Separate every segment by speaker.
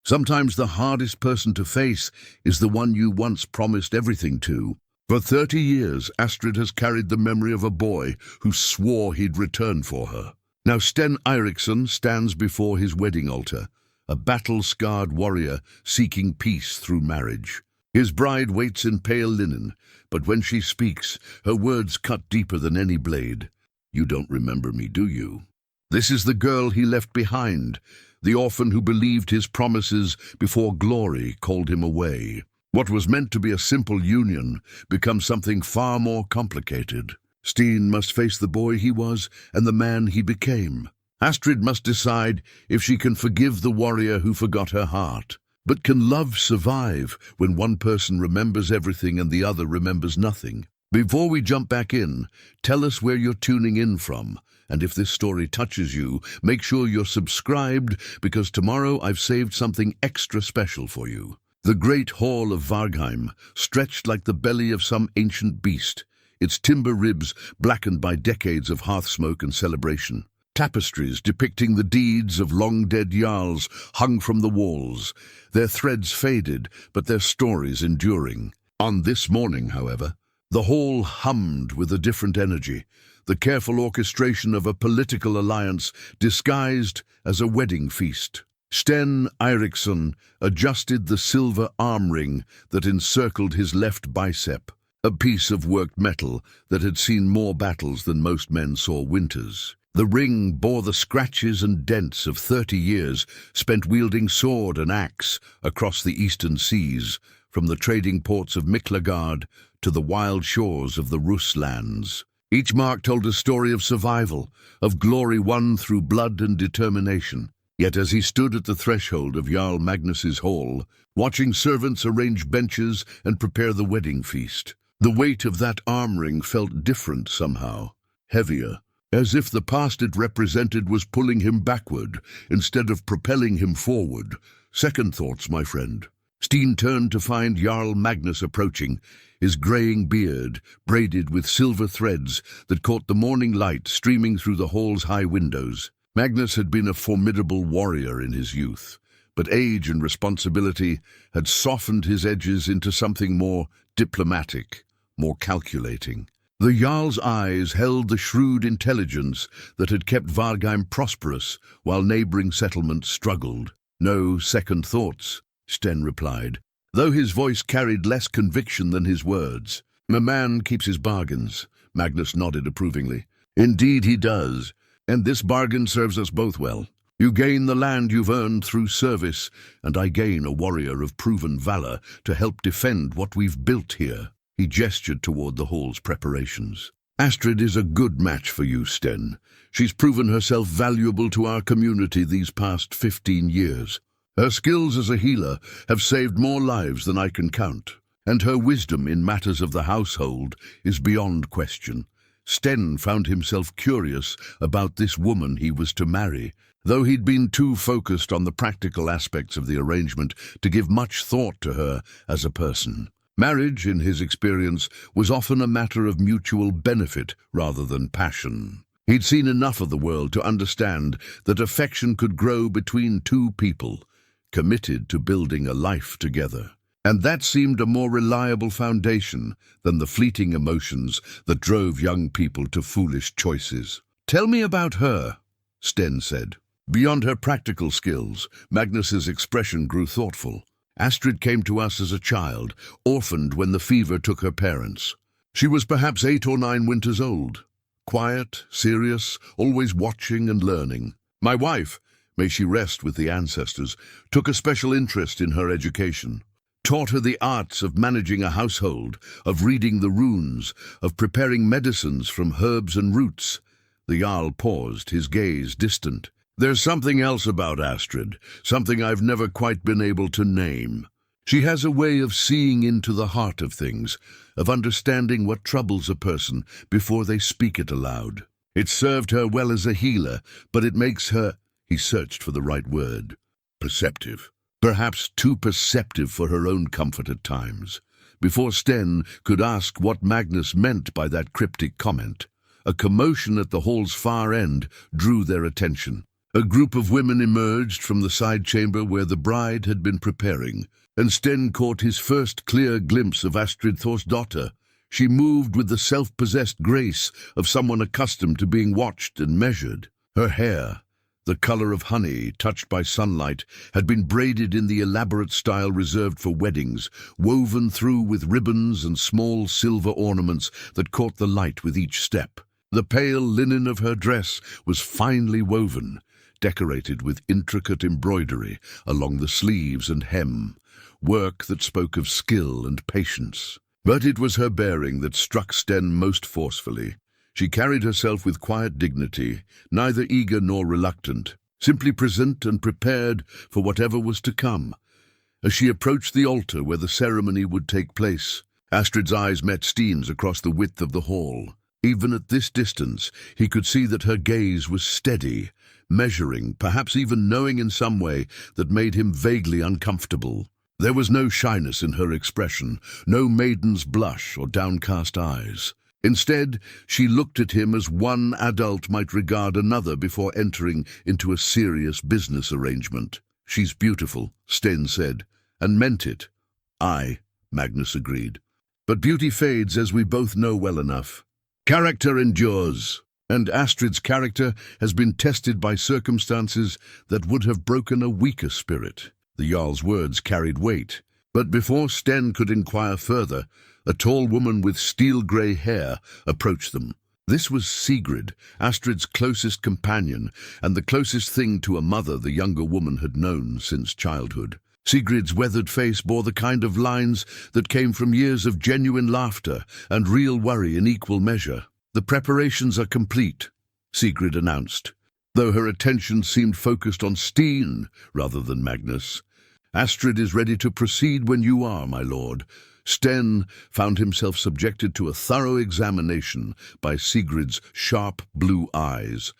Speaker 1: Sometimes the hardest person to face is the one you once promised everything to. For 30 years, Astrid has carried the memory of a boy who swore he'd return for her. Now Sten Eiriksson stands before his wedding altar, a battle-scarred warrior seeking peace through marriage. His bride waits in pale linen, but when she speaks, her words cut deeper than any blade. "You don't remember me, do you?" This is the girl he left behind, the orphan who believed his promises before glory called him away. What was meant to be a simple union becomes something far more complicated. Sten must face the boy he was and the man he became. Astrid must decide if she can forgive the warrior who forgot her heart. But can love survive when one person remembers everything and the other remembers nothing? Before we jump back in, tell us where you're tuning in from. And if this story touches you, make sure you're subscribed, because tomorrow I've saved something extra special for you. The great hall of Viking stretched like the belly of some ancient beast, its timber ribs blackened by decades of hearth smoke and celebration. Tapestries depicting the deeds of long-dead jarls hung from the walls, their threads faded, but their stories enduring. On this morning, however, the hall hummed with a different energy, the careful orchestration of a political alliance disguised as a wedding feast. Sten Eiriksson adjusted the silver arm ring that encircled his left bicep, a piece of worked metal that had seen more battles than most men saw winters. The ring bore the scratches and dents of 30 years spent wielding sword and axe across the eastern seas, from the trading ports of Miklagard to the wild shores of the Ruslands. Each mark told a story of survival, of glory won through blood and determination. Yet as he stood at the threshold of Jarl Magnus's hall, watching servants arrange benches and prepare the wedding feast, the weight of that arm ring felt different somehow, heavier, as if the past it represented was pulling him backward instead of propelling him forward. Second thoughts, my friend. Sten turned to find Jarl Magnus approaching, his greying beard braided with silver threads that caught the morning light streaming through the hall's high windows. Magnus had been a formidable warrior in his youth, but age and responsibility had softened his edges into something more diplomatic, more calculating. The Jarl's eyes held the shrewd intelligence that had kept Viking prosperous while neighboring settlements struggled. "No second thoughts," Sten replied, though his voice carried less conviction than his words. "A man keeps his bargains," Magnus nodded approvingly. "Indeed he does, and this bargain serves us both well. You gain the land you've earned through service, and I gain a warrior of proven valor to help defend what we've built here." He gestured toward the hall's preparations. "Astrid is a good match for you, Sten. She's proven herself valuable to our community these past 15 years. Her skills as a healer have saved more lives than I can count, and her wisdom in matters of the household is beyond question." Sten found himself curious about this woman he was to marry, though he'd been too focused on the practical aspects of the arrangement to give much thought to her as a person. Marriage, in his experience, was often a matter of mutual benefit rather than passion. He'd seen enough of the world to understand that affection could grow between two people, committed to building a life together. And that seemed a more reliable foundation than the fleeting emotions that drove young people to foolish choices. "Tell me about her," Sten said. Beyond her practical skills, Magnus's expression grew thoughtful. "Astrid came to us as a child, orphaned when the fever took her parents. She was perhaps 8 or 9 winters old. Quiet, serious, always watching and learning. My wife, may she rest with the ancestors, took a special interest in her education. Taught her the arts of managing a household, of reading the runes, of preparing medicines from herbs and roots." The Jarl paused, his gaze distant. "There's something else about Astrid, something I've never quite been able to name. She has a way of seeing into the heart of things, of understanding what troubles a person before they speak it aloud. It served her well as a healer, but it makes her—" He searched for the right word. "Perceptive. Perhaps too perceptive for her own comfort at times." Before Sten could ask what Magnus meant by that cryptic comment, a commotion at the hall's far end drew their attention. A group of women emerged from the side chamber where the bride had been preparing, and Sten caught his first clear glimpse of Astrid Thorsdottir. She moved with the self-possessed grace of someone accustomed to being watched and measured. Her hair, the color of honey touched by sunlight, had been braided in the elaborate style reserved for weddings, woven through with ribbons and small silver ornaments that caught the light with each step. The pale linen of her dress was finely woven, decorated with intricate embroidery along the sleeves and hem, work that spoke of skill and patience. But it was her bearing that struck Sten most forcefully. She carried herself with quiet dignity, neither eager nor reluctant, simply present and prepared for whatever was to come. As she approached the altar where the ceremony would take place, Astrid's eyes met Sten's across the width of the hall. Even at this distance, he could see that her gaze was steady, measuring, perhaps even knowing in some way that made him vaguely uncomfortable. There was no shyness in her expression, no maiden's blush or downcast eyes. Instead, she looked at him as one adult might regard another before entering into a serious business arrangement. "She's beautiful," Sten said, and meant it. "Aye," Magnus agreed. "But beauty fades, as we both know well enough. Character endures, and Astrid's character has been tested by circumstances that would have broken a weaker spirit." The Jarl's words carried weight, but before Sten could inquire further, a tall woman with steel-grey hair approached them. This was Sigrid, Astrid's closest companion, and the closest thing to a mother the younger woman had known since childhood. Sigrid's weathered face bore the kind of lines that came from years of genuine laughter and real worry in equal measure. "The preparations are complete," Sigrid announced, though her attention seemed focused on Sten rather than Magnus. "Astrid is ready to proceed when you are, my lord." Sten found himself subjected to a thorough examination by Sigrid's sharp blue eyes.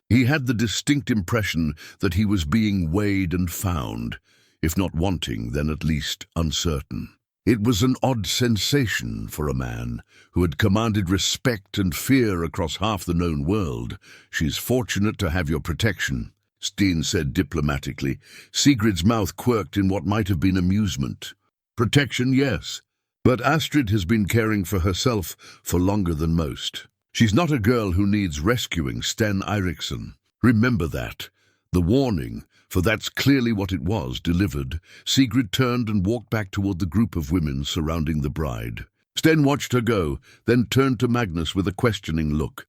Speaker 1: He had the distinct impression that he was being weighed and found, if not wanting, then at least uncertain. It was an odd sensation for a man who had commanded respect and fear across half the known world. "She's fortunate to have your protection," Sten said diplomatically. Sigrid's mouth quirked in what might have been amusement. "Protection, yes, but Astrid has been caring for herself for longer than most. She's not a girl who needs rescuing, Sten Eiriksson. Remember that." The warning, for that's clearly what it was, delivered, Sigrid turned and walked back toward the group of women surrounding the bride. Sten watched her go, then turned to Magnus with a questioning look.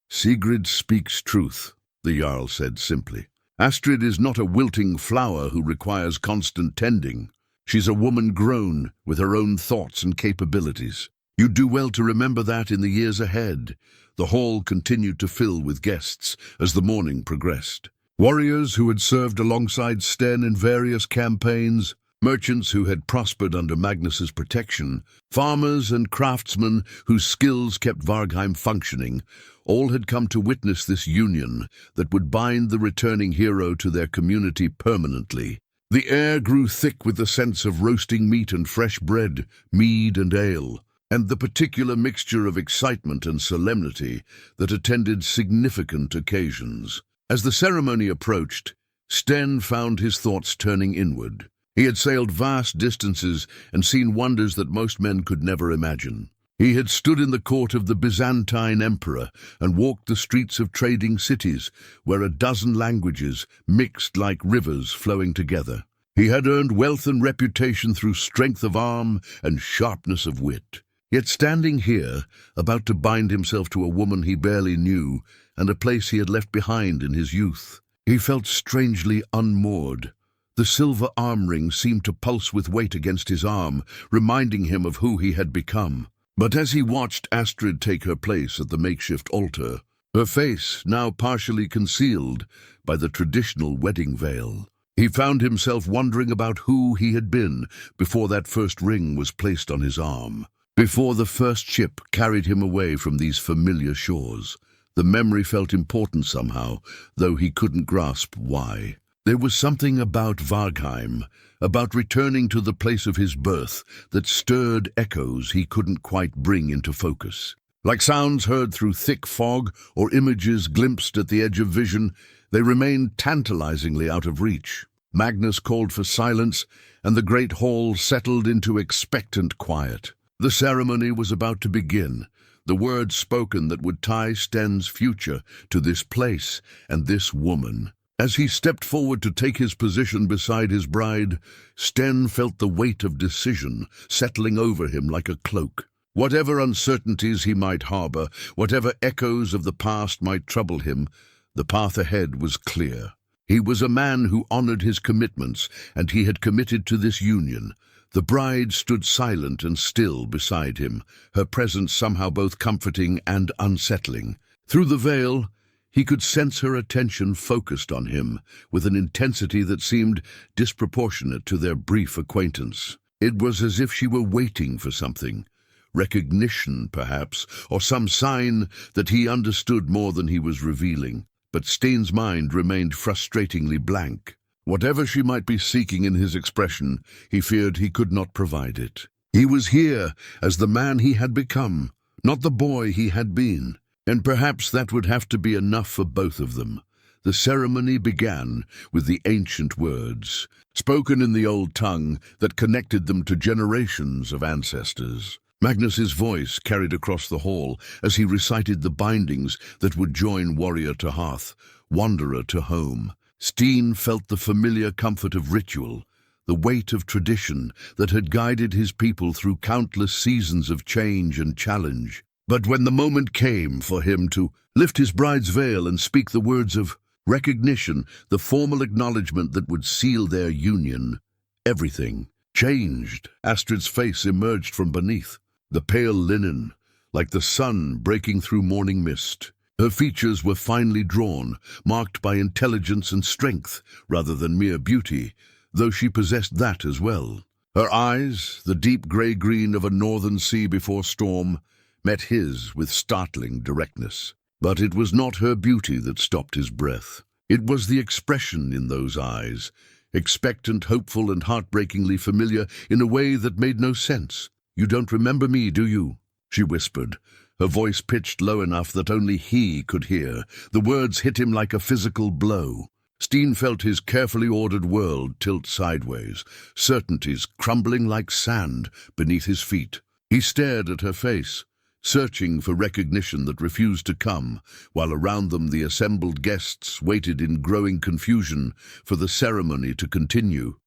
Speaker 1: "Sigrid speaks truth," the Jarl said simply. "Astrid is not a wilting flower who requires constant tending. She's a woman grown, with her own thoughts and capabilities. You'd do well to remember that in the years ahead." The hall continued to fill with guests as the morning progressed. Warriors who had served alongside Sten in various campaigns, merchants who had prospered under Magnus's protection, farmers and craftsmen whose skills kept Vargheim functioning, all had come to witness this union that would bind the returning hero to their community permanently. The air grew thick with the sense of roasting meat and fresh bread, mead and ale, and the particular mixture of excitement and solemnity that attended significant occasions. As the ceremony approached, Sten found his thoughts turning inward. He had sailed vast distances and seen wonders that most men could never imagine. He had stood in the court of the Byzantine emperor and walked the streets of trading cities where a dozen languages mixed like rivers flowing together. He had earned wealth and reputation through strength of arm and sharpness of wit. Yet standing here, about to bind himself to a woman he barely knew and a place he had left behind in his youth, he felt strangely unmoored. The silver arm ring seemed to pulse with weight against his arm, reminding him of who he had become. But as he watched Astrid take her place at the makeshift altar, her face now partially concealed by the traditional wedding veil, he found himself wondering about who he had been before that first ring was placed on his arm, before the first ship carried him away from these familiar shores. The memory felt important somehow, though he couldn't grasp why. There was something about Vargheim, about returning to the place of his birth, that stirred echoes he couldn't quite bring into focus. Like sounds heard through thick fog or images glimpsed at the edge of vision, they remained tantalizingly out of reach. Magnus called for silence, and the great hall settled into expectant quiet. The ceremony was about to begin, the words spoken that would tie Sten's future to this place and this woman. As he stepped forward to take his position beside his bride, Sten felt the weight of decision settling over him like a cloak. Whatever uncertainties he might harbor, whatever echoes of the past might trouble him, the path ahead was clear. He was a man who honored his commitments, and he had committed to this union. The bride stood silent and still beside him, her presence somehow both comforting and unsettling. Through the veil, he could sense her attention focused on him, with an intensity that seemed disproportionate to their brief acquaintance. It was as if she were waiting for something. Recognition, perhaps, or some sign that he understood more than he was revealing. But Sten's mind remained frustratingly blank. Whatever she might be seeking in his expression, he feared he could not provide it. He was here as the man he had become, not the boy he had been. And perhaps that would have to be enough for both of them. The ceremony began with the ancient words, spoken in the old tongue that connected them to generations of ancestors. Magnus's voice carried across the hall as he recited the bindings that would join warrior to hearth, wanderer to home. Sten felt the familiar comfort of ritual, the weight of tradition that had guided his people through countless seasons of change and challenge. But when the moment came for him to lift his bride's veil and speak the words of recognition, the formal acknowledgement that would seal their union, everything changed. Astrid's face emerged from beneath, the pale linen, like the sun breaking through morning mist. Her features were finely drawn, marked by intelligence and strength, rather than mere beauty, though she possessed that as well. Her eyes, the deep grey-green of a northern sea before storm, met his with startling directness. But it was not her beauty that stopped his breath. It was the expression in those eyes, expectant, hopeful, and heartbreakingly familiar in a way that made no sense. "You don't remember me, do you?" she whispered, her voice pitched low enough that only he could hear. The words hit him like a physical blow. Sten felt his carefully ordered world tilt sideways, certainties crumbling like sand beneath his feet. He stared at her face, searching for recognition that refused to come, while around them the assembled guests waited in growing confusion for the ceremony to continue.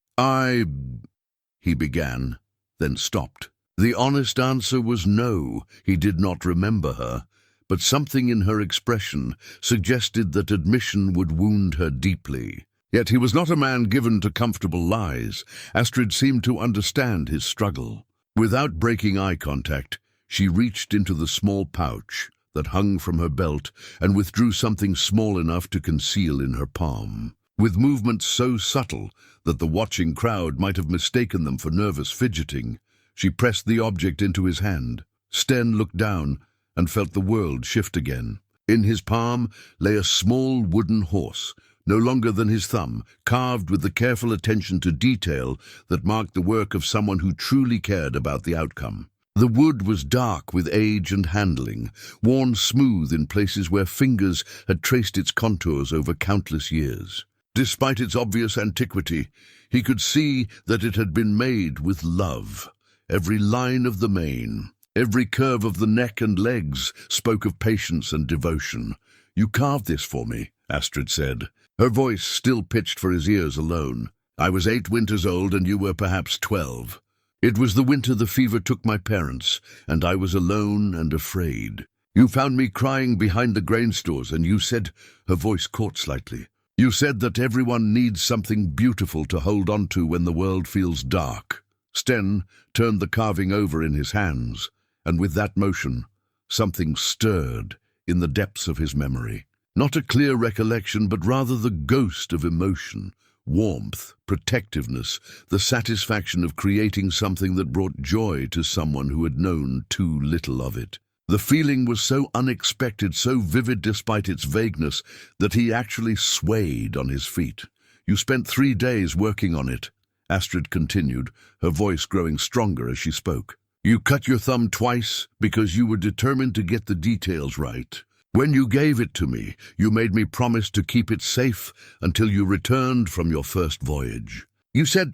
Speaker 1: He began, then stopped. The honest answer was no, he did not remember her, but something in her expression suggested that admission would wound her deeply. Yet he was not a man given to comfortable lies. Astrid seemed to understand his struggle. Without breaking eye contact, she reached into the small pouch that hung from her belt and withdrew something small enough to conceal in her palm. With movements so subtle that the watching crowd might have mistaken them for nervous fidgeting, she pressed the object into his hand. Sten looked down and felt the world shift again. In his palm lay a small wooden horse, no longer than his thumb, carved with the careful attention to detail that marked the work of someone who truly cared about the outcome. The wood was dark with age and handling, worn smooth in places where fingers had traced its contours over countless years. Despite its obvious antiquity, he could see that it had been made with love. Every line of the mane, every curve of the neck and legs spoke of patience and devotion. "You carved this for me," Astrid said, her voice still pitched for his ears alone. "I was 8 winters old and you were perhaps 12. It was the winter the fever took my parents, and I was alone and afraid. You found me crying behind the grain stores, and you said," her voice caught slightly, "you said that everyone needs something beautiful to hold on to when the world feels dark." Sten turned the carving over in his hands, and with that motion, something stirred in the depths of his memory. Not a clear recollection, but rather the ghost of emotion, warmth, protectiveness, the satisfaction of creating something that brought joy to someone who had known too little of it. The feeling was so unexpected, so vivid despite its vagueness, that he actually swayed on his feet. "You spent 3 days working on it," Astrid continued, her voice growing stronger as she spoke. You cut your thumb twice because you were determined to get the details right. When you gave it to me, you made me promise to keep it safe until you returned from your first voyage. You said—"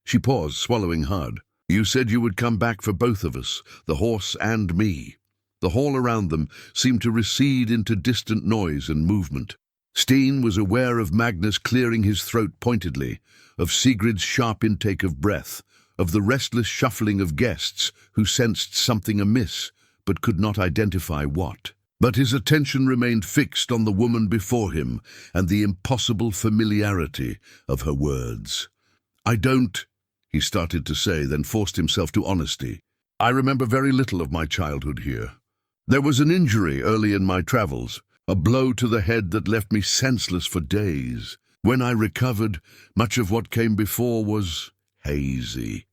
Speaker 1: She paused, swallowing hard. "You said you would come back for both of us, the horse and me." The hall around them seemed to recede into distant noise and movement. Sten was aware of Magnus clearing his throat pointedly, of Sigrid's sharp intake of breath, of the restless shuffling of guests who sensed something amiss but could not identify what. But his attention remained fixed on the woman before him and the impossible familiarity of her words. "I don't," he started to say, then forced himself to honesty. "I remember very little of my childhood here. There was an injury early in my travels, a blow to the head that left me senseless for days. When I recovered, much of what came before was hazy."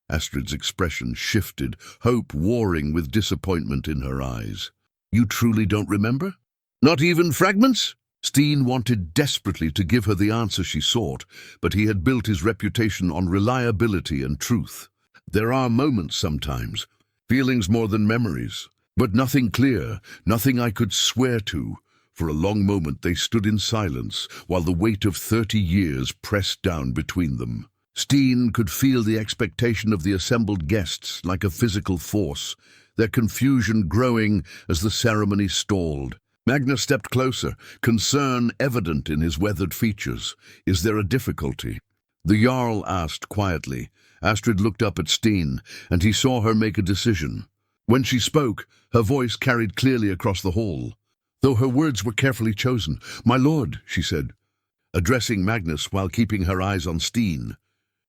Speaker 1: Astrid's expression shifted, hope warring with disappointment in her eyes. "You truly don't remember? Not even fragments?" Sten wanted desperately to give her the answer she sought, but he had built his reputation on reliability and truth. "There are moments sometimes, feelings more than memories. But nothing clear, nothing I could swear to." For a long moment they stood in silence, while the weight of 30 years pressed down between them. Sten could feel the expectation of the assembled guests like a physical force, their confusion growing as the ceremony stalled. Magnus stepped closer, concern evident in his weathered features. "Is there a difficulty?" The Jarl asked quietly. Astrid looked up at Sten, and he saw her make a decision. When she spoke, her voice carried clearly across the hall. Though her words were carefully chosen, "My lord," she said, addressing Magnus while keeping her eyes on Sten,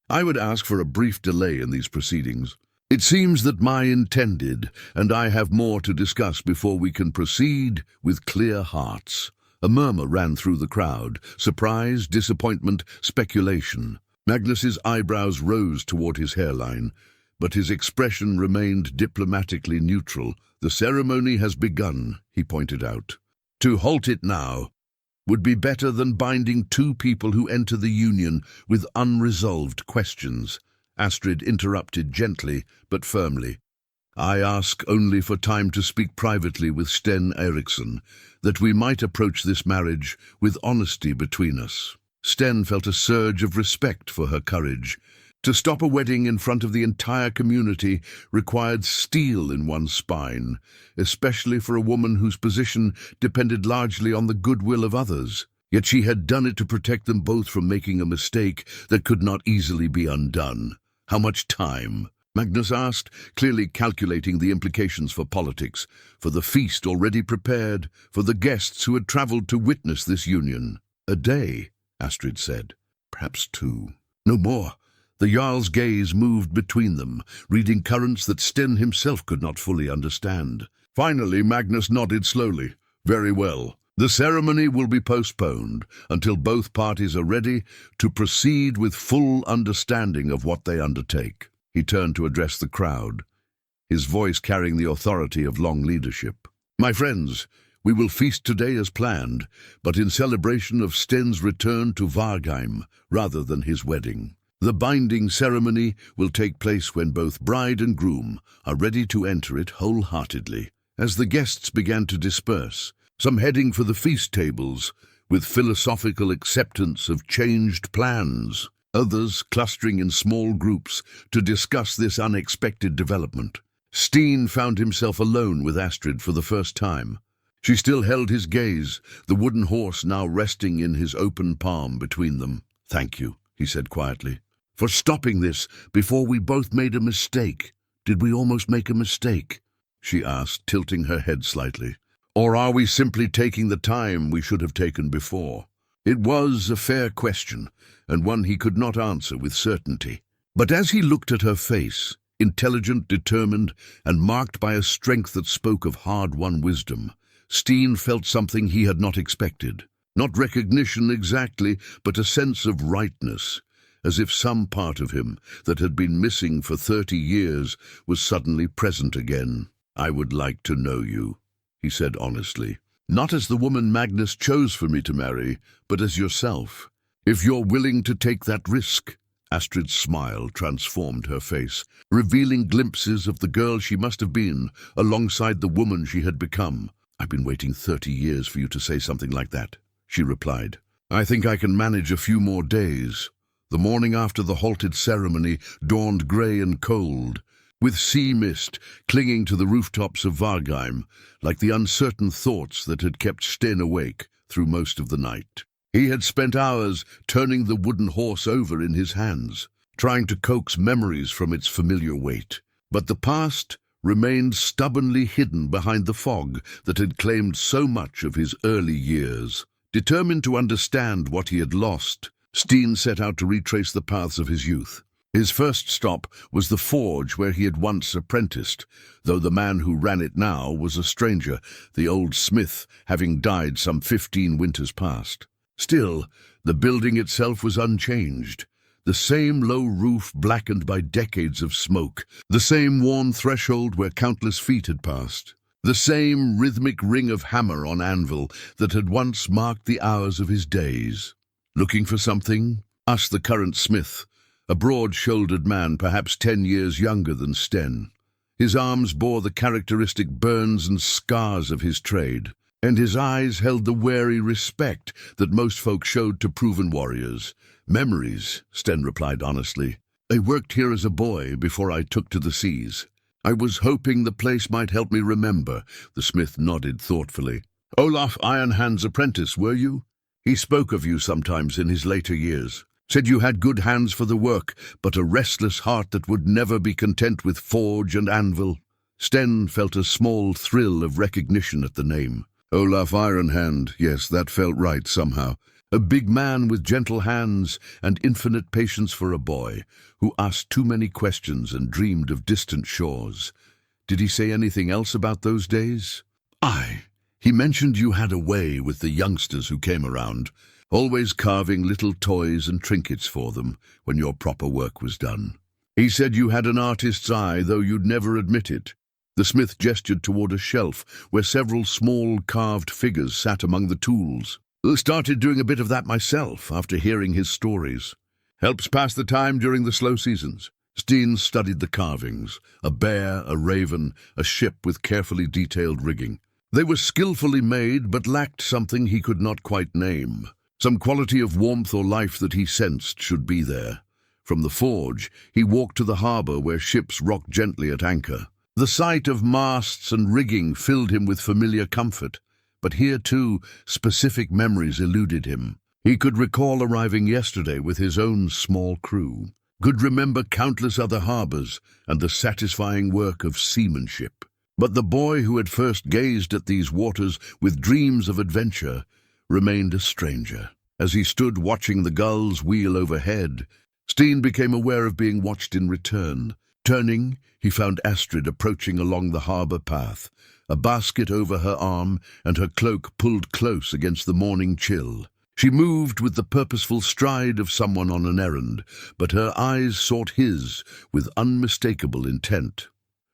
Speaker 1: "I would ask for a brief delay in these proceedings. It seems that my intended, and I have more to discuss before we can proceed with clear hearts." A murmur ran through the crowd, surprise, disappointment, speculation. Magnus's eyebrows rose toward his hairline, but his expression remained diplomatically neutral. "The ceremony has begun," he pointed out. "To halt it now would be better than binding two people who enter the union with unresolved questions." Astrid interrupted gently but firmly. "I ask only for time to speak privately with Sten Eiriksson, that we might approach this marriage with honesty between us." Sten felt a surge of respect for her courage. To stop a wedding in front of the entire community required steel in one's spine, especially for a woman whose position depended largely on the goodwill of others. Yet she had done it to protect them both from making a mistake that could not easily be undone. "How much time?" Magnus asked, clearly calculating the implications for politics, for the feast already prepared, for the guests who had traveled to witness this union. "A day," Astrid said. "Perhaps 2. No more." The Jarl's gaze moved between them, reading currents that Sten himself could not fully understand. Finally, Magnus nodded slowly. "Very well. The ceremony will be postponed until both parties are ready to proceed with full understanding of what they undertake." He turned to address the crowd, his voice carrying the authority of long leadership. "My friends, we will feast today as planned, but in celebration of Sten's return to Vargheim rather than his wedding. The binding ceremony will take place when both bride and groom are ready to enter it wholeheartedly." As the guests began to disperse, some heading for the feast tables, with philosophical acceptance of changed plans, others clustering in small groups to discuss this unexpected development. Sten found himself alone with Astrid for the first time. She still held his gaze, the wooden horse now resting in his open palm between them. "Thank you," he said quietly, "for stopping this before we both made a mistake." "Did we almost make a mistake?" she asked, tilting her head slightly. "Or are we simply taking the time we should have taken before?" It was a fair question, and one he could not answer with certainty. But as he looked at her face, intelligent, determined, and marked by a strength that spoke of hard-won wisdom, Sten felt something he had not expected. Not recognition exactly, but a sense of rightness, as if some part of him that had been missing for 30 years was suddenly present again. "I would like to know you," he said honestly. "Not as the woman Magnus chose for me to marry, but as yourself. If you're willing to take that risk, Astrid's smile transformed her face, revealing glimpses of the girl she must have been alongside the woman she had become. "I've been waiting 30 years for you to say something like that," she replied. "I think I can manage a few more days." The morning after the halted ceremony dawned grey and cold, with sea mist clinging to the rooftops of Vargheim, like the uncertain thoughts that had kept Sten awake through most of the night. He had spent hours turning the wooden horse over in his hands, trying to coax memories from its familiar weight. But the past remained stubbornly hidden behind the fog that had claimed so much of his early years. Determined to understand what he had lost, Sten set out to retrace the paths of his youth. His first stop was the forge where he had once apprenticed, though the man who ran it now was a stranger, the old smith having died some 15 winters past. Still, the building itself was unchanged. The same low roof blackened by decades of smoke, the same worn threshold where countless feet had passed, the same rhythmic ring of hammer on anvil that had once marked the hours of his days. "Looking for something?" asked the current smith, a broad-shouldered man perhaps 10 years younger than Sten. His arms bore the characteristic burns and scars of his trade, and his eyes held the wary respect that most folk showed to proven warriors. "Memories," Sten replied honestly. "I worked here as a boy before I took to the seas. I was hoping the place might help me remember." The smith nodded thoughtfully. "Olaf Ironhand's apprentice, were you? He spoke of you sometimes in his later years. Said you had good hands for the work, but a restless heart that would never be content with forge and anvil." Sten felt a small thrill of recognition at the name. Olaf Ironhand, yes, that felt right somehow. A big man with gentle hands and infinite patience for a boy, who asked too many questions and dreamed of distant shores. Did he say anything else about those days? "Aye. He mentioned you had a way with the youngsters who came around, always carving little toys and trinkets for them when your proper work was done. He said you had an artist's eye, though you'd never admit it." The smith gestured toward a shelf where several small carved figures sat among the tools. "Started doing a bit of that myself after hearing his stories. Helps pass the time during the slow seasons." Sten studied the carvings, a bear, a raven, a ship with carefully detailed rigging. They were skillfully made, but lacked something he could not quite name. Some quality of warmth or life that he sensed should be there. From the forge, he walked to the harbour where ships rocked gently at anchor. The sight of masts and rigging filled him with familiar comfort, but here too specific memories eluded him. He could recall arriving yesterday with his own small crew, could remember countless other harbours and the satisfying work of seamanship. But the boy who had first gazed at these waters with dreams of adventure remained a stranger. As he stood watching the gulls wheel overhead, Sten became aware of being watched in return. Turning, he found Astrid approaching along the harbour path, a basket over her arm and her cloak pulled close against the morning chill. She moved with the purposeful stride of someone on an errand, but her eyes sought his with unmistakable intent.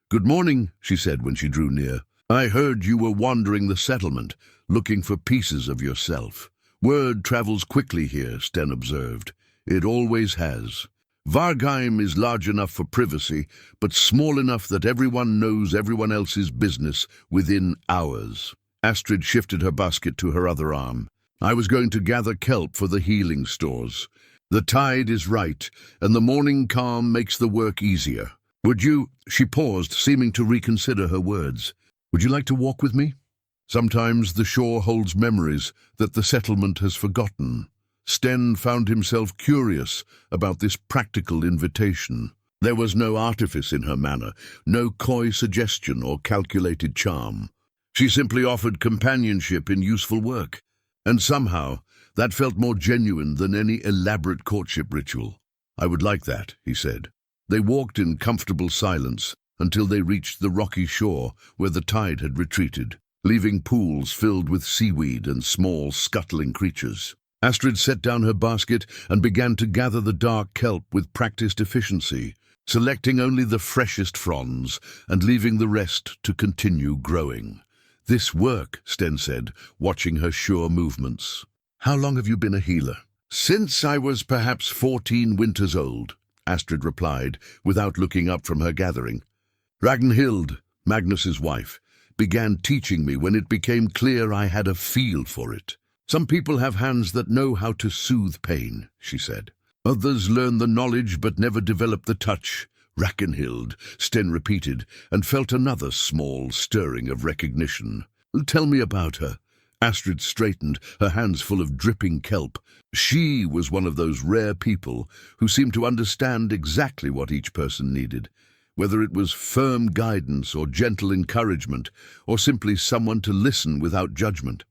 Speaker 1: "Good morning," she said when she drew near. "I heard you were wandering the settlement, looking for pieces of yourself." "Word travels quickly here," Sten observed. "It always has. Vargheim is large enough for privacy, but small enough that everyone knows everyone else's business within hours." Astrid shifted her basket to her other arm. "I was going to gather kelp for the healing stores. The tide is right, and the morning calm makes the work easier. Would you—" She paused, seeming to reconsider her words. "Would you like to walk with me? Sometimes the shore holds memories that the settlement has forgotten." Sten found himself curious about this practical invitation. There was no artifice in her manner, no coy suggestion or calculated charm. She simply offered companionship in useful work, and somehow that felt more genuine than any elaborate courtship ritual. "I would like that," he said. They walked in comfortable silence until they reached the rocky shore where the tide had retreated, leaving pools filled with seaweed and small scuttling creatures. Astrid set down her basket and began to gather the dark kelp with practiced efficiency, selecting only the freshest fronds and leaving the rest to continue growing. "This work," Sten said, watching her sure movements. "How long have you been a healer?" Since I was perhaps 14 winters old, Astrid replied, without looking up from her gathering. Ragnhild, Magnus's wife, began teaching me when it became clear I had a feel for it. Some people have hands that know how to soothe pain, she said. Others learn the knowledge but never develop the touch. Ragnhild, Sten repeated, and felt another small stirring of recognition. Tell me about her. Astrid straightened, her hands full of dripping kelp. She was one of those rare people who seemed to understand exactly what each person needed, whether it was firm guidance or gentle encouragement, or simply someone to listen without judgment.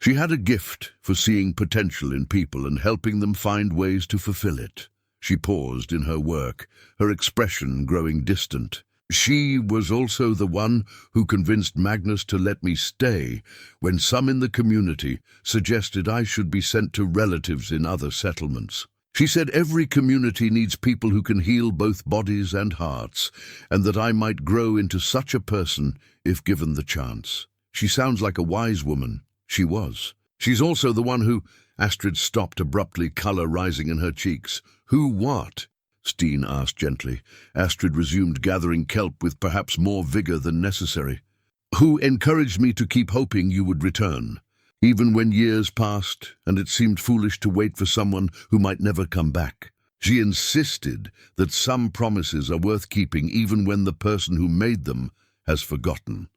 Speaker 1: She had a gift for seeing potential in people and helping them find ways to fulfill it. She paused in her work, her expression growing distant. She was also the one who convinced Magnus to let me stay when some in the community suggested I should be sent to relatives in other settlements. She said every community needs people who can heal both bodies and hearts, and that I might grow into such a person if given the chance. She sounds like a wise woman. She was. She's also the one who... Astrid stopped abruptly, colour rising in her cheeks. Who what? Sten asked gently. Astrid resumed gathering kelp with perhaps more vigour than necessary. Who encouraged me to keep hoping you would return, even when years passed and it seemed foolish to wait for someone who might never come back. She insisted that some promises are worth keeping even when the person who made them has forgotten.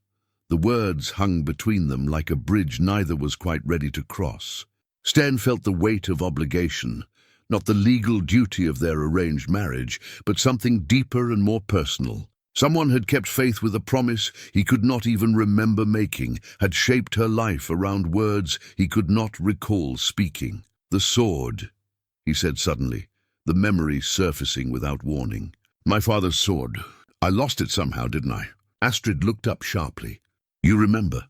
Speaker 1: The words hung between them like a bridge neither was quite ready to cross. Sten felt the weight of obligation, not the legal duty of their arranged marriage, but something deeper and more personal. Someone had kept faith with a promise he could not even remember making, had shaped her life around words he could not recall speaking. The sword, he said suddenly, the memory surfacing without warning. My father's sword. I lost it somehow, didn't I? Astrid looked up sharply. You remember?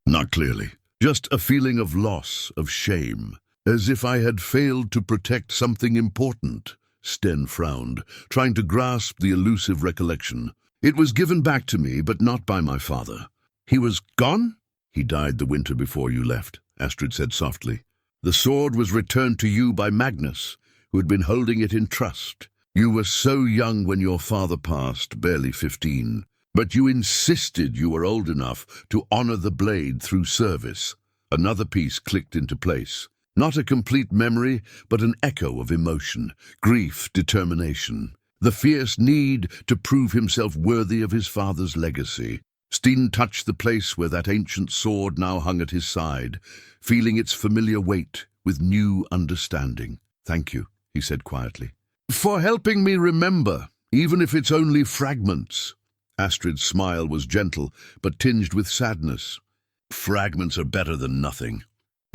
Speaker 1: Not clearly. Just a feeling of loss, of shame, as if I had failed to protect something important. Sten frowned, trying to grasp the elusive recollection. It was given back to me, but not by my father. He was gone? He died the winter before you left, Astrid said softly. The sword was returned to you by Magnus, who had been holding it in trust. You were so young when your father passed, barely 15. But you insisted you were old enough to honor the blade through service. Another piece clicked into place. Not a complete memory, but an echo of emotion, grief, determination. The fierce need to prove himself worthy of his father's legacy. Sten touched the place where that ancient sword now hung at his side, feeling its familiar weight with new understanding. Thank you, he said quietly. For helping me remember, even if it's only fragments. Astrid's smile was gentle, but tinged with sadness. Fragments are better than nothing.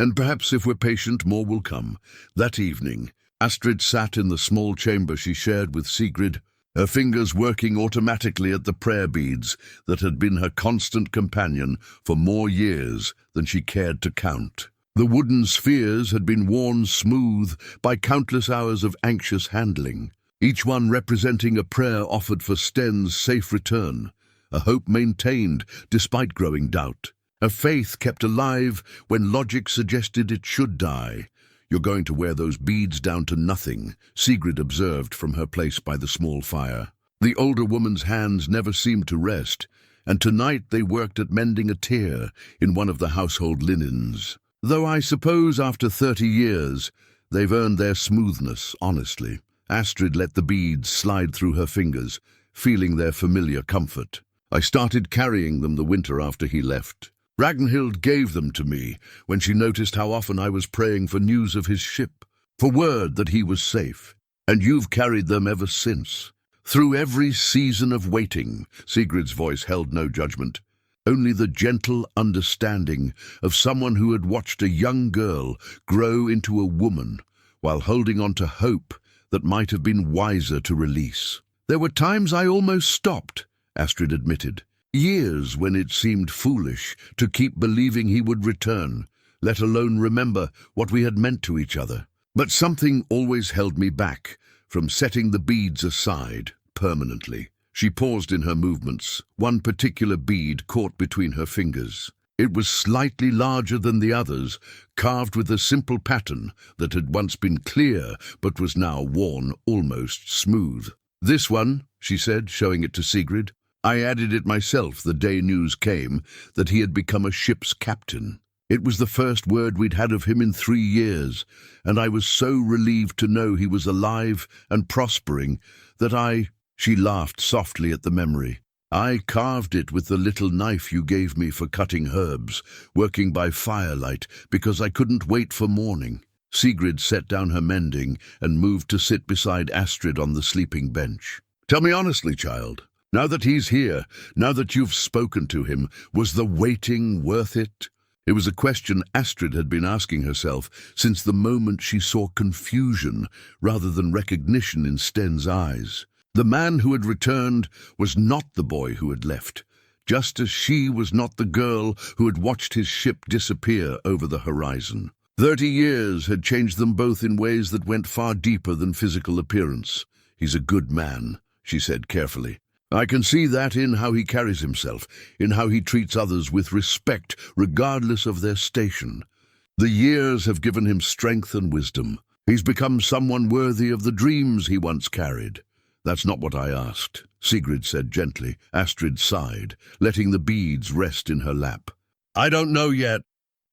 Speaker 1: And perhaps if we're patient, more will come. That evening, Astrid sat in the small chamber she shared with Sigrid, her fingers working automatically at the prayer beads that had been her constant companion for more years than she cared to count. The wooden spheres had been worn smooth by countless hours of anxious handling, each one representing a prayer offered for Sten's safe return, a hope maintained despite growing doubt, a faith kept alive when logic suggested it should die. You're going to wear those beads down to nothing, Sigrid observed from her place by the small fire. The older woman's hands never seemed to rest, and tonight they worked at mending a tear in one of the household linens. Though I suppose after 30 years, they've earned their smoothness, honestly. Astrid let the beads slide through her fingers, feeling their familiar comfort. I started carrying them the winter after he left. Ragnhild gave them to me when she noticed how often I was praying for news of his ship, for word that he was safe. And you've carried them ever since. Through every season of waiting, Sigrid's voice held no judgment, only the gentle understanding of someone who had watched a young girl grow into a woman while holding on to hope that might have been wiser to release. There were times I almost stopped, Astrid admitted. Years when it seemed foolish to keep believing he would return, let alone remember what we had meant to each other. But something always held me back from setting the beads aside permanently. She paused in her movements, one particular bead caught between her fingers. It was slightly larger than the others, carved with a simple pattern that had once been clear but was now worn almost smooth. "This one," she said, showing it to Sigrid. "I added it myself the day news came that he had become a ship's captain. It was the first word we'd had of him in 3 years, and I was so relieved to know he was alive and prospering that She laughed softly at the memory. "I carved it with the little knife you gave me for cutting herbs, working by firelight, because I couldn't wait for morning." Sigrid set down her mending and moved to sit beside Astrid on the sleeping bench. "Tell me honestly, child, now that he's here, now that you've spoken to him, was the waiting worth it?" It was a question Astrid had been asking herself since the moment she saw confusion rather than recognition in Sten's eyes. The man who had returned was not the boy who had left, just as she was not the girl who had watched his ship disappear over the horizon. 30 years had changed them both in ways that went far deeper than physical appearance. "He's a good man," she said carefully. "I can see that in how he carries himself, in how he treats others with respect, regardless of their station. The years have given him strength and wisdom. He's become someone worthy of the dreams he once carried." "That's not what I asked," Sigrid said gently. Astrid sighed, letting the beads rest in her lap. "I don't know yet.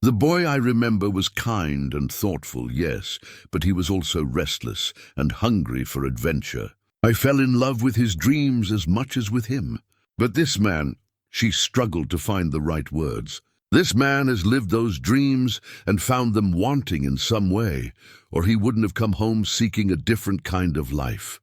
Speaker 1: The boy I remember was kind and thoughtful, yes, but he was also restless and hungry for adventure. I fell in love with his dreams as much as with him. But this man," she struggled to find the right words, "this man has lived those dreams and found them wanting in some way, or he wouldn't have come home seeking a different kind of life.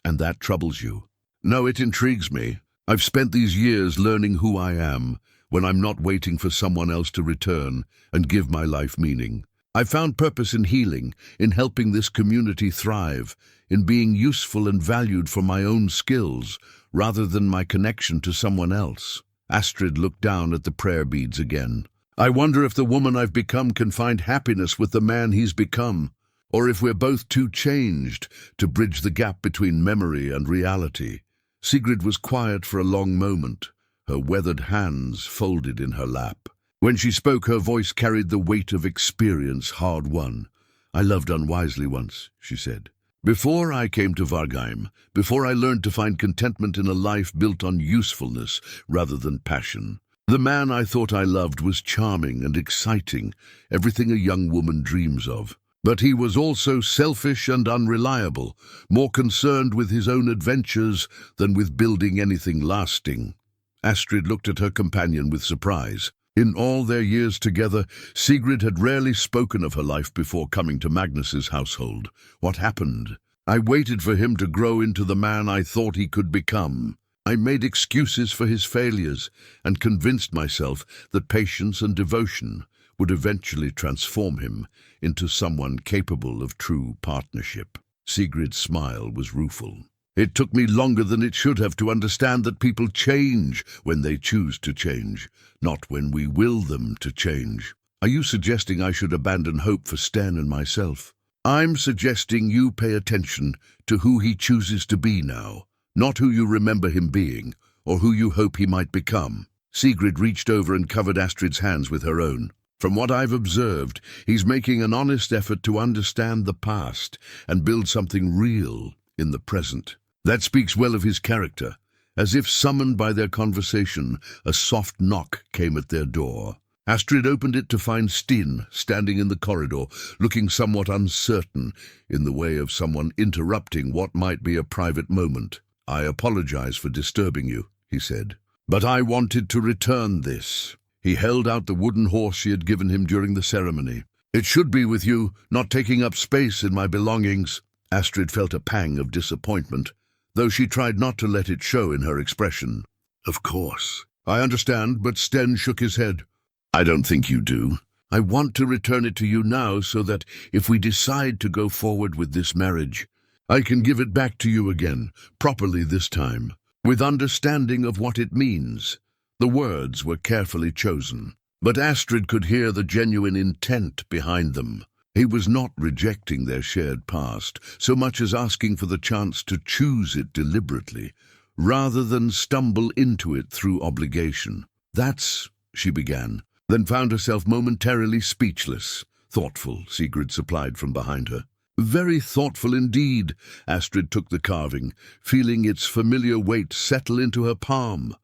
Speaker 1: And that troubles you." "No, it intrigues me. I've spent these years learning who I am, when I'm not waiting for someone else to return and give my life meaning. I found purpose in healing, in helping this community thrive, in being useful and valued for my own skills, rather than my connection to someone else." Astrid looked down at the prayer beads again. "I wonder if the woman I've become can find happiness with the man he's become, or if we're both too changed to bridge the gap between memory and reality." Sigrid was quiet for a long moment, her weathered hands folded in her lap. When she spoke, her voice carried the weight of experience hard won. "I loved unwisely once," she said. "Before I came to Vargheim, before I learned to find contentment in a life built on usefulness rather than passion. The man I thought I loved was charming and exciting, everything a young woman dreams of. But he was also selfish and unreliable, more concerned with his own adventures than with building anything lasting." Astrid looked at her companion with surprise. In all their years together, Sigrid had rarely spoken of her life before coming to Magnus's household. "What happened? I waited for him to grow into the man I thought he could become. I made excuses for his failures and convinced myself that patience and devotion would eventually transform him into someone capable of true partnership." Sigrid's smile was rueful. "It took me longer than it should have to understand that people change when they choose to change, not when we will them to change. Are you suggesting I should abandon hope for Sten and myself?" "I'm suggesting you pay attention to who he chooses to be now, not who you remember him being, or who you hope he might become." Sigrid reached over and covered Astrid's hands with her own. "From what I've observed, he's making an honest effort to understand the past and build something real in the present. That speaks well of his character." As if summoned by their conversation, a soft knock came at their door. Astrid opened it to find Sten standing in the corridor, looking somewhat uncertain, in the way of someone interrupting what might be a private moment. "I apologize for disturbing you," he said, "but I wanted to return this." He held out the wooden horse she had given him during the ceremony. "It should be with you, not taking up space in my belongings." Astrid felt a pang of disappointment, though she tried not to let it show in her expression. "Of course. I understand," but Sten shook his head. "I don't think you do. I want to return it to you now so that if we decide to go forward with this marriage, I can give it back to you again, properly this time, with understanding of what it means." The words were carefully chosen, but Astrid could hear the genuine intent behind them. He was not rejecting their shared past, so much as asking for the chance to choose it deliberately, rather than stumble into it through obligation. "That's," she began, then found herself momentarily speechless. Thoughtful, Sigrid supplied from behind her. Very thoughtful indeed. Astrid took the carving, feeling its familiar weight settle into her palm.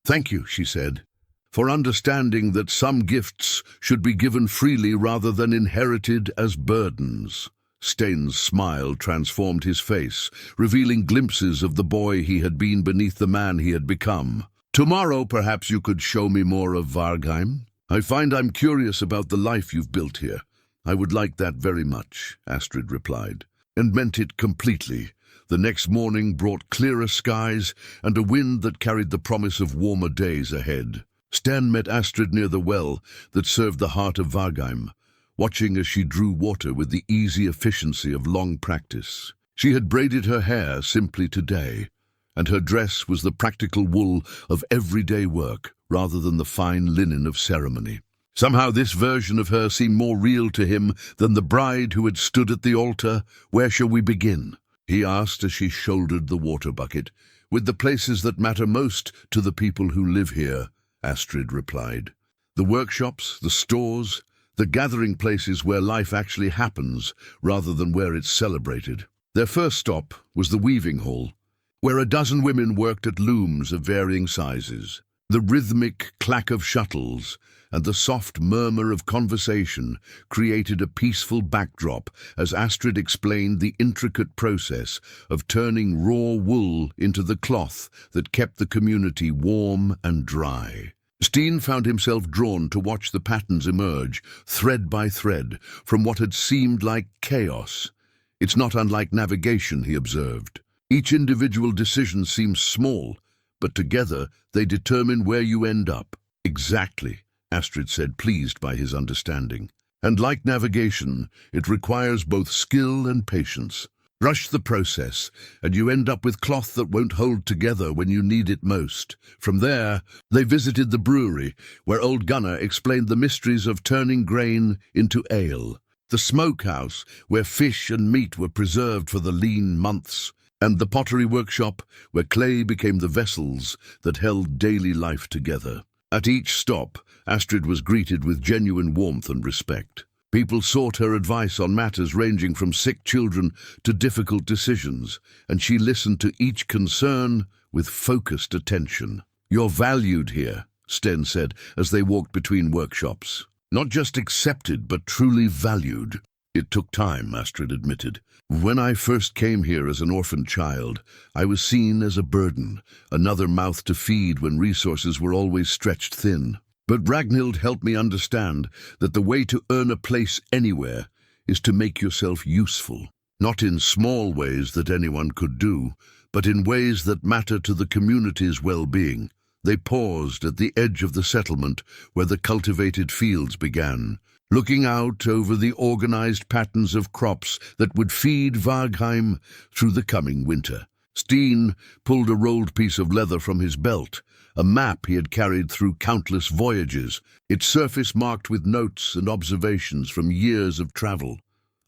Speaker 1: Thank you, she said, for understanding that some gifts should be given freely rather than inherited as burdens. Sten's smile transformed his face, revealing glimpses of the boy he had been beneath the man he had become. Tomorrow, perhaps you could show me more of Vargheim? I find I'm curious about the life you've built here. I would like that very much, Astrid replied, and meant it completely. The next morning brought clearer skies and a wind that carried the promise of warmer days ahead. Sten met Astrid near the well that served the heart of Vargheim, watching as she drew water with the easy efficiency of long practice. She had braided her hair simply today, and her dress was the practical wool of everyday work rather than the fine linen of ceremony. Somehow this version of her seemed more real to him than the bride who had stood at the altar. Where shall we begin? He asked as she shouldered the water bucket. With the places that matter most to the people who live here, Astrid replied. The workshops, the stores, the gathering places where life actually happens rather than where it's celebrated. Their first stop was the weaving hall, where a dozen women worked at looms of varying sizes. The rhythmic clack of shuttles and the soft murmur of conversation created a peaceful backdrop as Astrid explained the intricate process of turning raw wool into the cloth that kept the community warm and dry. Sten found himself drawn to watch the patterns emerge, thread by thread, from what had seemed like chaos. It's not unlike navigation, he observed. Each individual decision seems small, but together they determine where you end up. Exactly, Astrid said, pleased by his understanding. And like navigation, it requires both skill and patience. Rush the process, and you end up with cloth that won't hold together when you need it most. From there, they visited the brewery, where old Gunnar explained the mysteries of turning grain into ale, the smokehouse, where fish and meat were preserved for the lean months, and the pottery workshop, where clay became the vessels that held daily life together. At each stop, Astrid was greeted with genuine warmth and respect. People sought her advice on matters ranging from sick children to difficult decisions, and she listened to each concern with focused attention. You're valued here, Sten said as they walked between workshops. Not just accepted, but truly valued. It took time, Astrid admitted. When I first came here as an orphan child, I was seen as a burden, another mouth to feed when resources were always stretched thin. But Ragnhild helped me understand that the way to earn a place anywhere is to make yourself useful, not in small ways that anyone could do, but in ways that matter to the community's well-being. They paused at the edge of the settlement where the cultivated fields began, looking out over the organized patterns of crops that would feed Vargheim through the coming winter. Sten pulled a rolled piece of leather from his belt, a map he had carried through countless voyages, its surface marked with notes and observations from years of travel.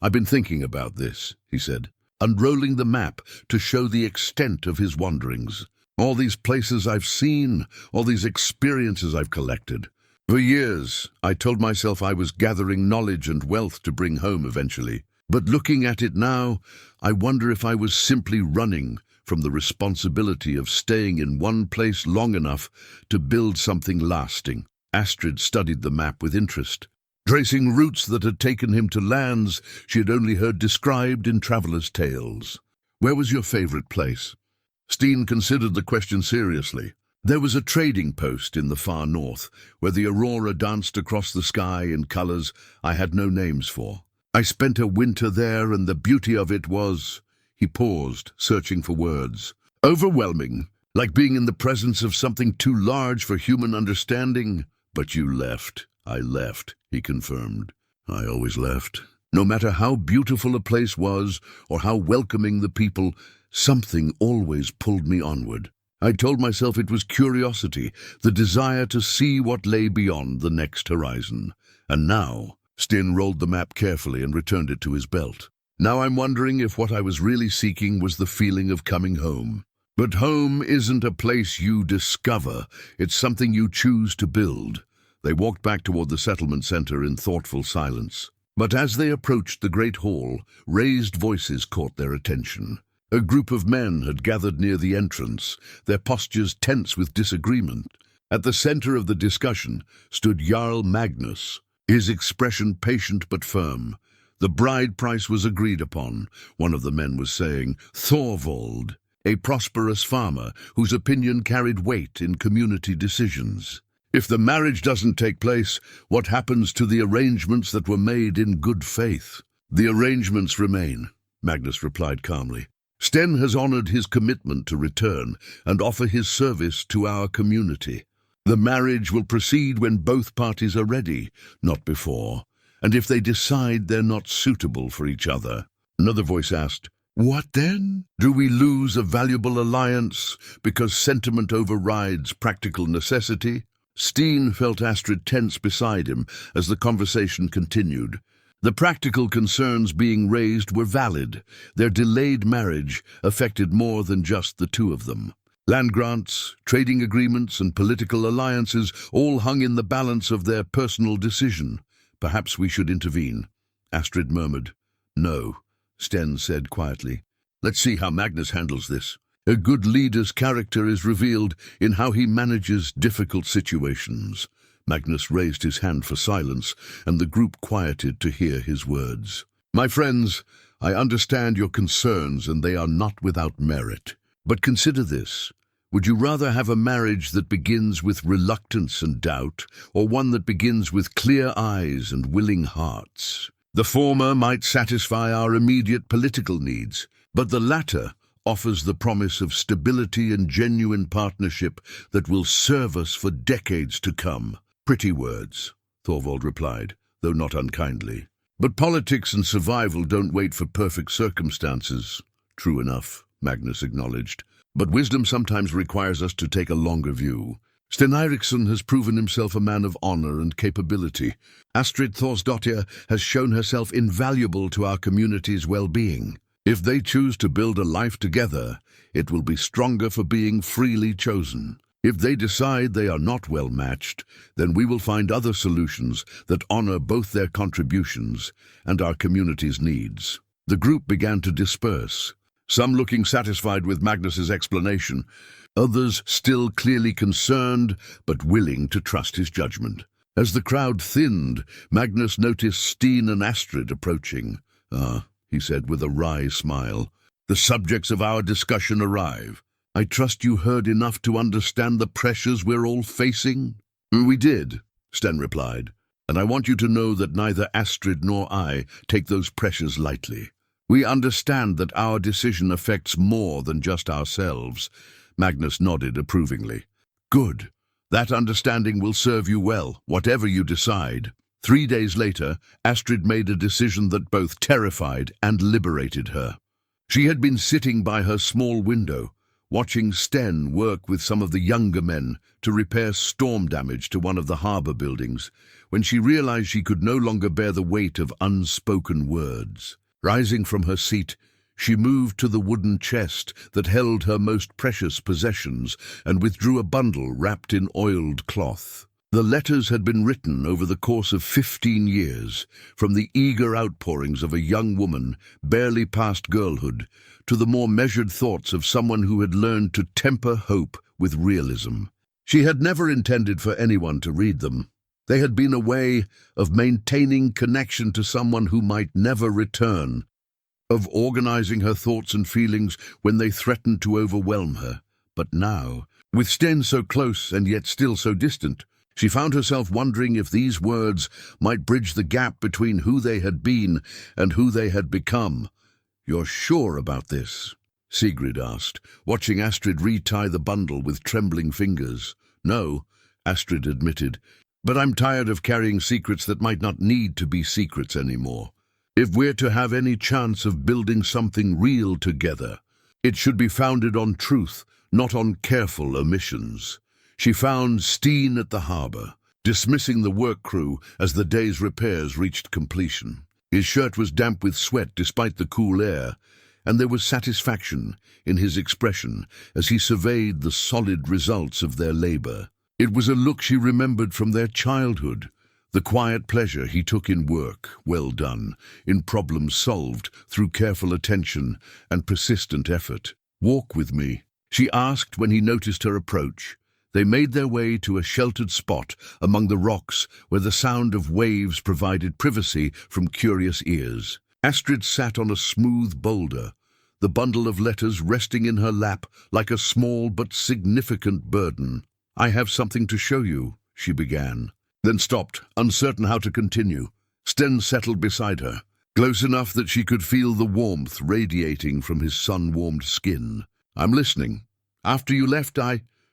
Speaker 1: I've been thinking about this, he said, unrolling the map to show the extent of his wanderings. All these places I've seen, all these experiences I've collected. For years, I told myself I was gathering knowledge and wealth to bring home eventually. But looking at it now, I wonder if I was simply running from the responsibility of staying in one place long enough to build something lasting. Astrid studied the map with interest, tracing routes that had taken him to lands she had only heard described in travelers' tales. Where was your favorite place? Sten considered the question seriously. There was a trading post in the far north, where the aurora danced across the sky in colors I had no names for. I spent a winter there, and the beauty of it was... He paused, searching for words. Overwhelming, like being in the presence of something too large for human understanding. But you left. I left, he confirmed. I always left. No matter how beautiful a place was, or how welcoming the people, something always pulled me onward. I told myself it was curiosity, the desire to see what lay beyond the next horizon. And now, Sten rolled the map carefully and returned it to his belt. Now I'm wondering if what I was really seeking was the feeling of coming home. But home isn't a place you discover, it's something you choose to build. They walked back toward the settlement center in thoughtful silence. But as they approached the great hall, raised voices caught their attention. A group of men had gathered near the entrance, their postures tense with disagreement. At the center of the discussion stood Jarl Magnus, his expression patient but firm. The bride price was agreed upon, one of the men was saying. Thorvald, a prosperous farmer whose opinion carried weight in community decisions. If the marriage doesn't take place, what happens to the arrangements that were made in good faith? The arrangements remain, Magnus replied calmly. Sten has honored his commitment to return and offer his service to our community. The marriage will proceed when both parties are ready, not before, and if they decide they're not suitable for each other. Another voice asked, "What then? Do we lose a valuable alliance because sentiment overrides practical necessity?" Sten felt Astrid tense beside him as the conversation continued. The practical concerns being raised were valid. Their delayed marriage affected more than just the two of them. Land grants, trading agreements, and political alliances all hung in the balance of their personal decision. "Perhaps we should intervene," Astrid murmured. "No," Sten said quietly. "Let's see how Magnus handles this. A good leader's character is revealed in how he manages difficult situations." Magnus raised his hand for silence, and the group quieted to hear his words. "My friends, I understand your concerns, and they are not without merit. But consider this. Would you rather have a marriage that begins with reluctance and doubt, or one that begins with clear eyes and willing hearts? The former might satisfy our immediate political needs, but the latter offers the promise of stability and genuine partnership that will serve us for decades to come." "Pretty words," Thorvald replied, though not unkindly. "But politics and survival don't wait for perfect circumstances." "True enough," Magnus acknowledged. "But wisdom sometimes requires us to take a longer view. Sten Eiriksson has proven himself a man of honor and capability. Astrid Thorsdottir has shown herself invaluable to our community's well-being. If they choose to build a life together, it will be stronger for being freely chosen. If they decide they are not well matched, then we will find other solutions that honor both their contributions and our community's needs." The group began to disperse, some looking satisfied with Magnus's explanation, others still clearly concerned but willing to trust his judgment. As the crowd thinned, Magnus noticed Sten and Astrid approaching. "Ah," he said with a wry smile, "the subjects of our discussion arrive. I trust you heard enough to understand the pressures we're all facing?" "We did," Sten replied, "and I want you to know that neither Astrid nor I take those pressures lightly. We understand that our decision affects more than just ourselves." Magnus nodded approvingly. "Good. That understanding will serve you well, whatever you decide." 3 days later, Astrid made a decision that both terrified and liberated her. She had been sitting by her small window, watching Sten work with some of the younger men to repair storm damage to one of the harbor buildings, when she realized she could no longer bear the weight of unspoken words. Rising from her seat, she moved to the wooden chest that held her most precious possessions and withdrew a bundle wrapped in oiled cloth. The letters had been written over the course of 15 years, from the eager outpourings of a young woman barely past girlhood to the more measured thoughts of someone who had learned to temper hope with realism. She had never intended for anyone to read them. They had been a way of maintaining connection to someone who might never return, of organizing her thoughts and feelings when they threatened to overwhelm her. But now, with Sten so close and yet still so distant, she found herself wondering if these words might bridge the gap between who they had been and who they had become. "You're sure about this?" Sigrid asked, watching Astrid retie the bundle with trembling fingers. "No," Astrid admitted, "but I'm tired of carrying secrets that might not need to be secrets anymore. If we're to have any chance of building something real together, it should be founded on truth, not on careful omissions." She found Sten at the harbor, dismissing the work crew as the day's repairs reached completion. His shirt was damp with sweat despite the cool air, and there was satisfaction in his expression as he surveyed the solid results of their labor. It was a look she remembered from their childhood, the quiet pleasure he took in work, well done, in problems solved through careful attention and persistent effort. "Walk with me," she asked when he noticed her approach. They made their way to a sheltered spot among the rocks where the sound of waves provided privacy from curious ears. Astrid sat on a smooth boulder, the bundle of letters resting in her lap like a small but significant burden. "I have something to show you," she began, then stopped, uncertain how to continue. Sten settled beside her, close enough that she could feel the warmth radiating from his sun-warmed skin. "I'm listening. After you left,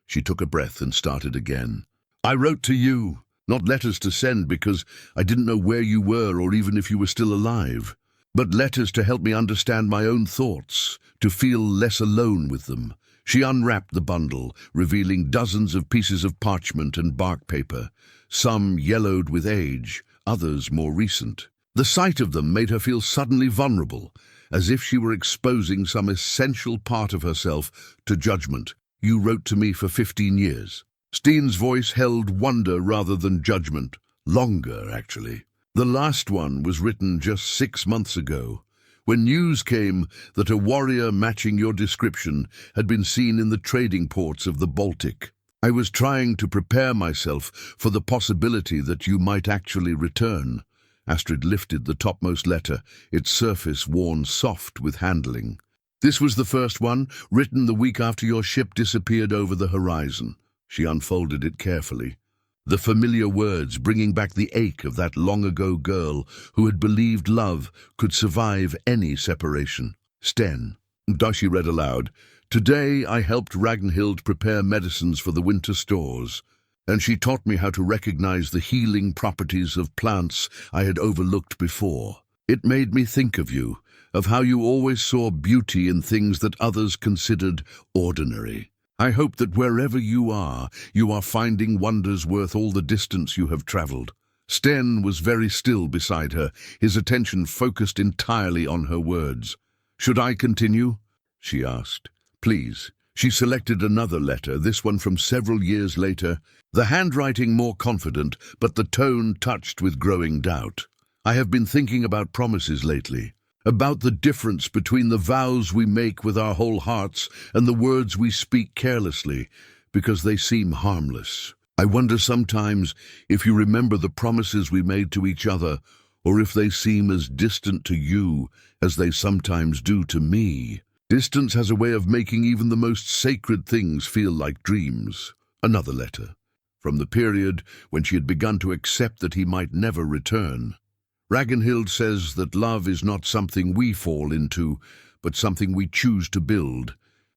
Speaker 1: She took a breath and started again. "I wrote to you, not letters to send because I didn't know where you were or even if you were still alive, but letters to help me understand my own thoughts, to feel less alone with them." She unwrapped the bundle, revealing dozens of pieces of parchment and bark paper, some yellowed with age, others more recent. The sight of them made her feel suddenly vulnerable, as if she were exposing some essential part of herself to judgment. "You wrote to me for 15 years. Sten's voice held wonder rather than judgment. Longer, actually. "The last one was written just 6 months ago, when news came that a warrior matching your description had been seen in the trading ports of the Baltic. I was trying to prepare myself for the possibility that you might actually return." Astrid lifted the topmost letter, its surface worn soft with handling. "This was the first one, written the week after your ship disappeared over the horizon." She unfolded it carefully. The familiar words bringing back the ache of that long-ago girl who had believed love could survive any separation. "Sten," Dashi read aloud, "today I helped Ragnhild prepare medicines for the winter stores, and she taught me how to recognize the healing properties of plants I had overlooked before. It made me think of you, of how you always saw beauty in things that others considered ordinary. I hope that wherever you are finding wonders worth all the distance you have traveled." Sten was very still beside her, his attention focused entirely on her words. "Should I continue?" she asked. "Please." She selected another letter, this one from several years later, the handwriting more confident, but the tone touched with growing doubt. "I have been thinking about promises lately. About the difference between the vows we make with our whole hearts and the words we speak carelessly, because they seem harmless. I wonder sometimes if you remember the promises we made to each other, or if they seem as distant to you as they sometimes do to me. Distance has a way of making even the most sacred things feel like dreams." Another letter, from the period when she had begun to accept that he might never return. "Ragnhild says that love is not something we fall into, but something we choose to build.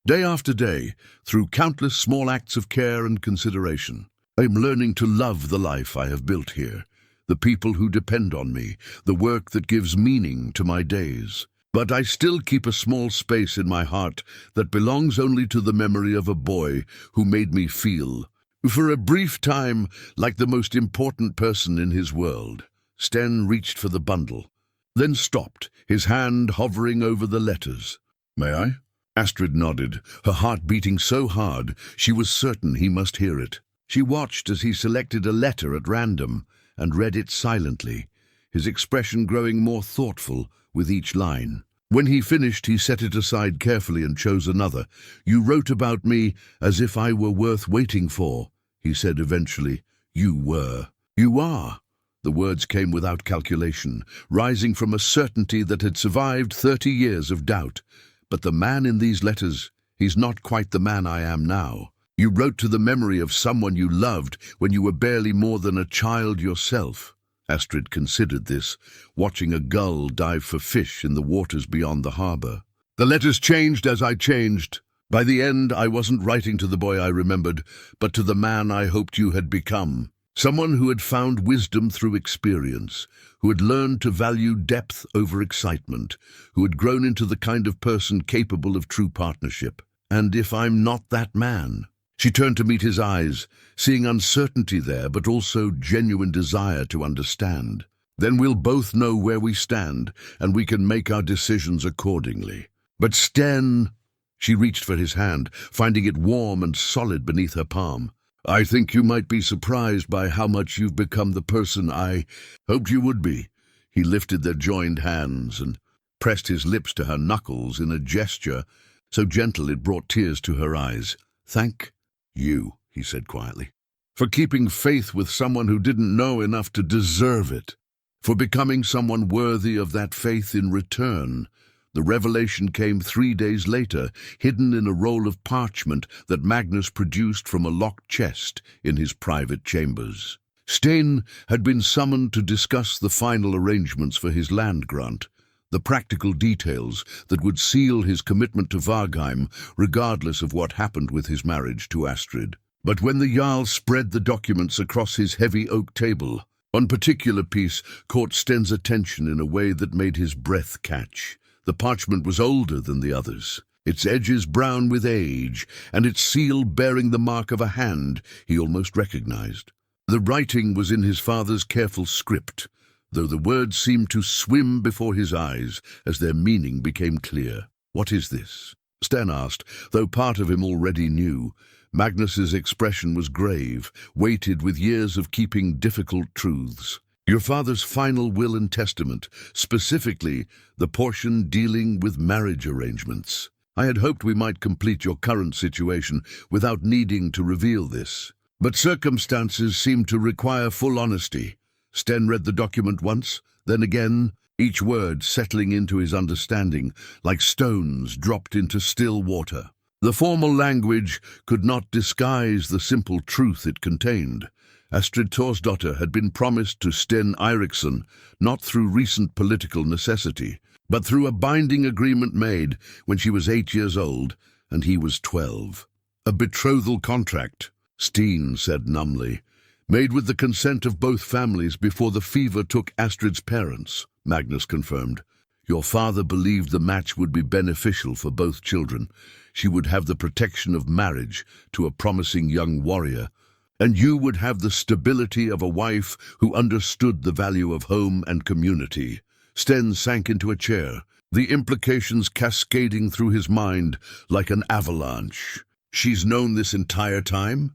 Speaker 1: Day after day, through countless small acts of care and consideration. I am learning to love the life I have built here, the people who depend on me, the work that gives meaning to my days. But I still keep a small space in my heart that belongs only to the memory of a boy who made me feel, for a brief time, like the most important person in his world." Sten reached for the bundle, then stopped, his hand hovering over the letters. "May I?" Astrid nodded, her heart beating so hard she was certain he must hear it. She watched as he selected a letter at random and read it silently, his expression growing more thoughtful with each line. When he finished, he set it aside carefully and chose another. "You wrote about me as if I were worth waiting for," he said eventually. "You were. You are." The words came without calculation, rising from a certainty that had survived 30 years of doubt. "But the man in these letters, he's not quite the man I am now. You wrote to the memory of someone you loved when you were barely more than a child yourself." Astrid considered this, watching a gull dive for fish in the waters beyond the harbour. "The letters changed as I changed. By the end, I wasn't writing to the boy I remembered, but to the man I hoped you had become. Someone who had found wisdom through experience, who had learned to value depth over excitement, who had grown into the kind of person capable of true partnership. And if I'm not that man?" She turned to meet his eyes, seeing uncertainty there, but also genuine desire to understand. "Then we'll both know where we stand, and we can make our decisions accordingly." "But Sten..." She reached for his hand, finding it warm and solid beneath her palm. I think you might be surprised by how much you've become the person I hoped you would be. He lifted their joined hands and pressed his lips to her knuckles in a gesture so gentle it brought tears to her eyes. Thank you, he said quietly, for keeping faith with someone who didn't know enough to deserve it, for becoming someone worthy of that faith in return. The revelation came 3 days later, hidden in a roll of parchment that Magnus produced from a locked chest in his private chambers. Sten had been summoned to discuss the final arrangements for his land grant, the practical details that would seal his commitment to Vargheim, regardless of what happened with his marriage to Astrid. But when the Jarl spread the documents across his heavy oak table, one particular piece caught Sten's attention in a way that made his breath catch. The parchment was older than the others, its edges brown with age, and its seal bearing the mark of a hand he almost recognized. The writing was in his father's careful script, though the words seemed to swim before his eyes as their meaning became clear. "What is this?" Sten asked, though part of him already knew. Magnus's expression was grave, weighted with years of keeping difficult truths. "Your father's final will and testament, specifically the portion dealing with marriage arrangements. I had hoped we might complete your current situation without needing to reveal this, but circumstances seem to require full honesty." Sten read the document once, then again, each word settling into his understanding like stones dropped into still water. The formal language could not disguise the simple truth it contained. Astrid Thorsdottir had been promised to Sten Eiriksson, not through recent political necessity, but through a binding agreement made when she was 8 years old and he was 12. A betrothal contract, Sten said numbly, made with the consent of both families before the fever took Astrid's parents, Magnus confirmed. Your father believed the match would be beneficial for both children. She would have the protection of marriage to a promising young warrior, and you would have the stability of a wife who understood the value of home and community. Sten sank into a chair, the implications cascading through his mind like an avalanche. She's known this entire time?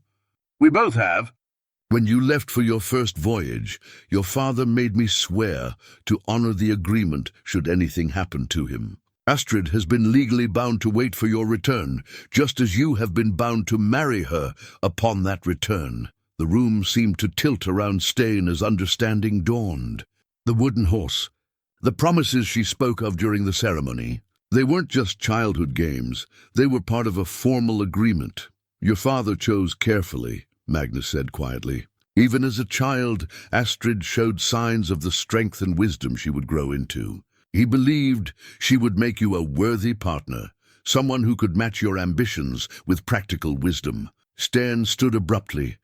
Speaker 2: We both have.
Speaker 1: When you left for your first voyage, your father made me swear to honor the agreement should anything happen to him. Astrid has been legally bound to wait for your return, just as you have been bound to marry her upon that return. The room seemed to tilt around Sten as understanding dawned. The wooden horse, the promises she spoke of during the ceremony, they weren't just childhood games. They were part of a formal agreement. Your father chose carefully, Magnus said quietly. Even as a child, Astrid showed signs of the strength and wisdom she would grow into. He believed she would make you a worthy partner, someone who could match your ambitions with practical wisdom. Sten stood abruptly,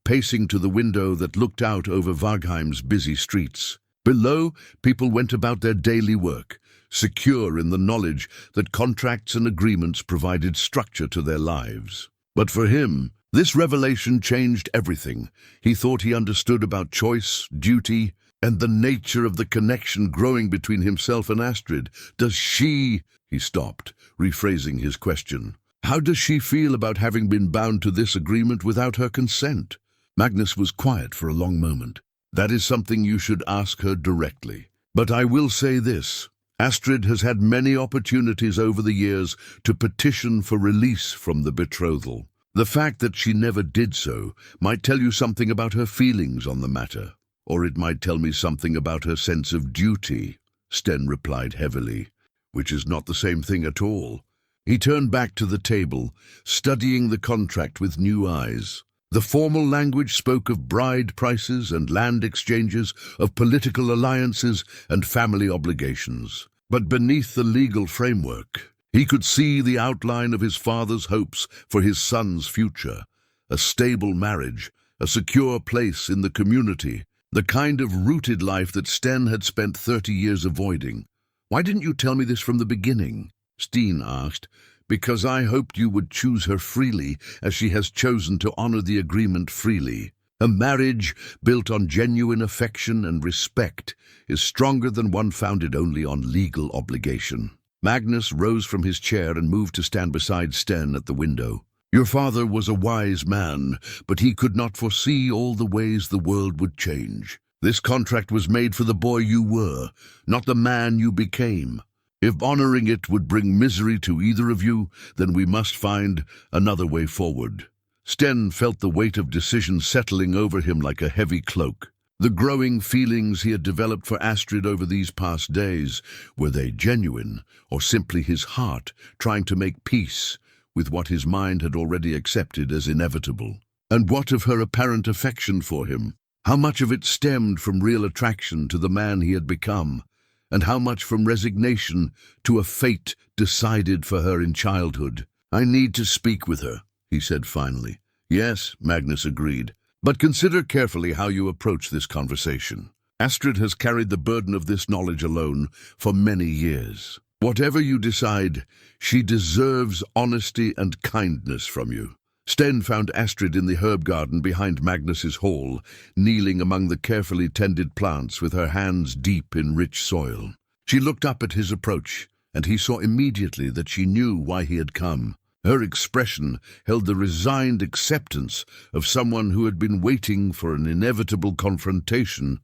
Speaker 1: pacing to the window that looked out over Vargheim's busy streets. Below, people went about their daily work, secure in the knowledge that contracts and agreements provided structure to their lives. But for him, this revelation changed everything. He thought he understood about choice, duty, and the nature of the connection growing between himself and Astrid. Does she... He stopped, rephrasing his question. How does she feel about having been bound to this agreement without her consent? Magnus was quiet for a long moment. That is something you should ask her directly. But I will say this. Astrid has had many opportunities over the years to petition for release from the betrothal. The fact that she never did so might tell you something about her feelings on the matter. Or it might tell me something about her sense of duty, Sten replied heavily, which is not the same thing at all. He turned back to the table, studying the contract with new eyes. The formal language spoke of bride prices and land exchanges, of political alliances and family obligations. But beneath the legal framework, he could see the outline of his father's hopes for his son's future. A stable marriage, a secure place in the community, the kind of rooted life that Sten had spent 30 years avoiding. Why didn't you tell me this from the beginning? Sten asked. Because I hoped you would choose her freely, as she has chosen to honor the agreement freely. A marriage built on genuine affection and respect is stronger than one founded only on legal obligation. Magnus rose from his chair and moved to stand beside Sten at the window. Your father was a wise man, but he could not foresee all the ways the world would change. This contract was made for the boy you were, not the man you became. If honoring it would bring misery to either of you, then we must find another way forward." Sten felt the weight of decision settling over him like a heavy cloak. The growing feelings he had developed for Astrid over these past days, were they genuine, or simply his heart trying to make peace with what his mind had already accepted as inevitable? And what of her apparent affection for him? How much of it stemmed from real attraction to the man he had become, and how much from resignation to a fate decided for her in childhood? "I need to speak with her," he said finally. "Yes," Magnus agreed. "But consider carefully how you approach this conversation. Astrid has carried the burden of this knowledge alone for many years. Whatever you decide, she deserves honesty and kindness from you." Sten found Astrid in the herb garden behind Magnus's hall, kneeling among the carefully tended plants with her hands deep in rich soil. She looked up at his approach, and he saw immediately that she knew why he had come. Her expression held the resigned acceptance of someone who had been waiting for an inevitable confrontation.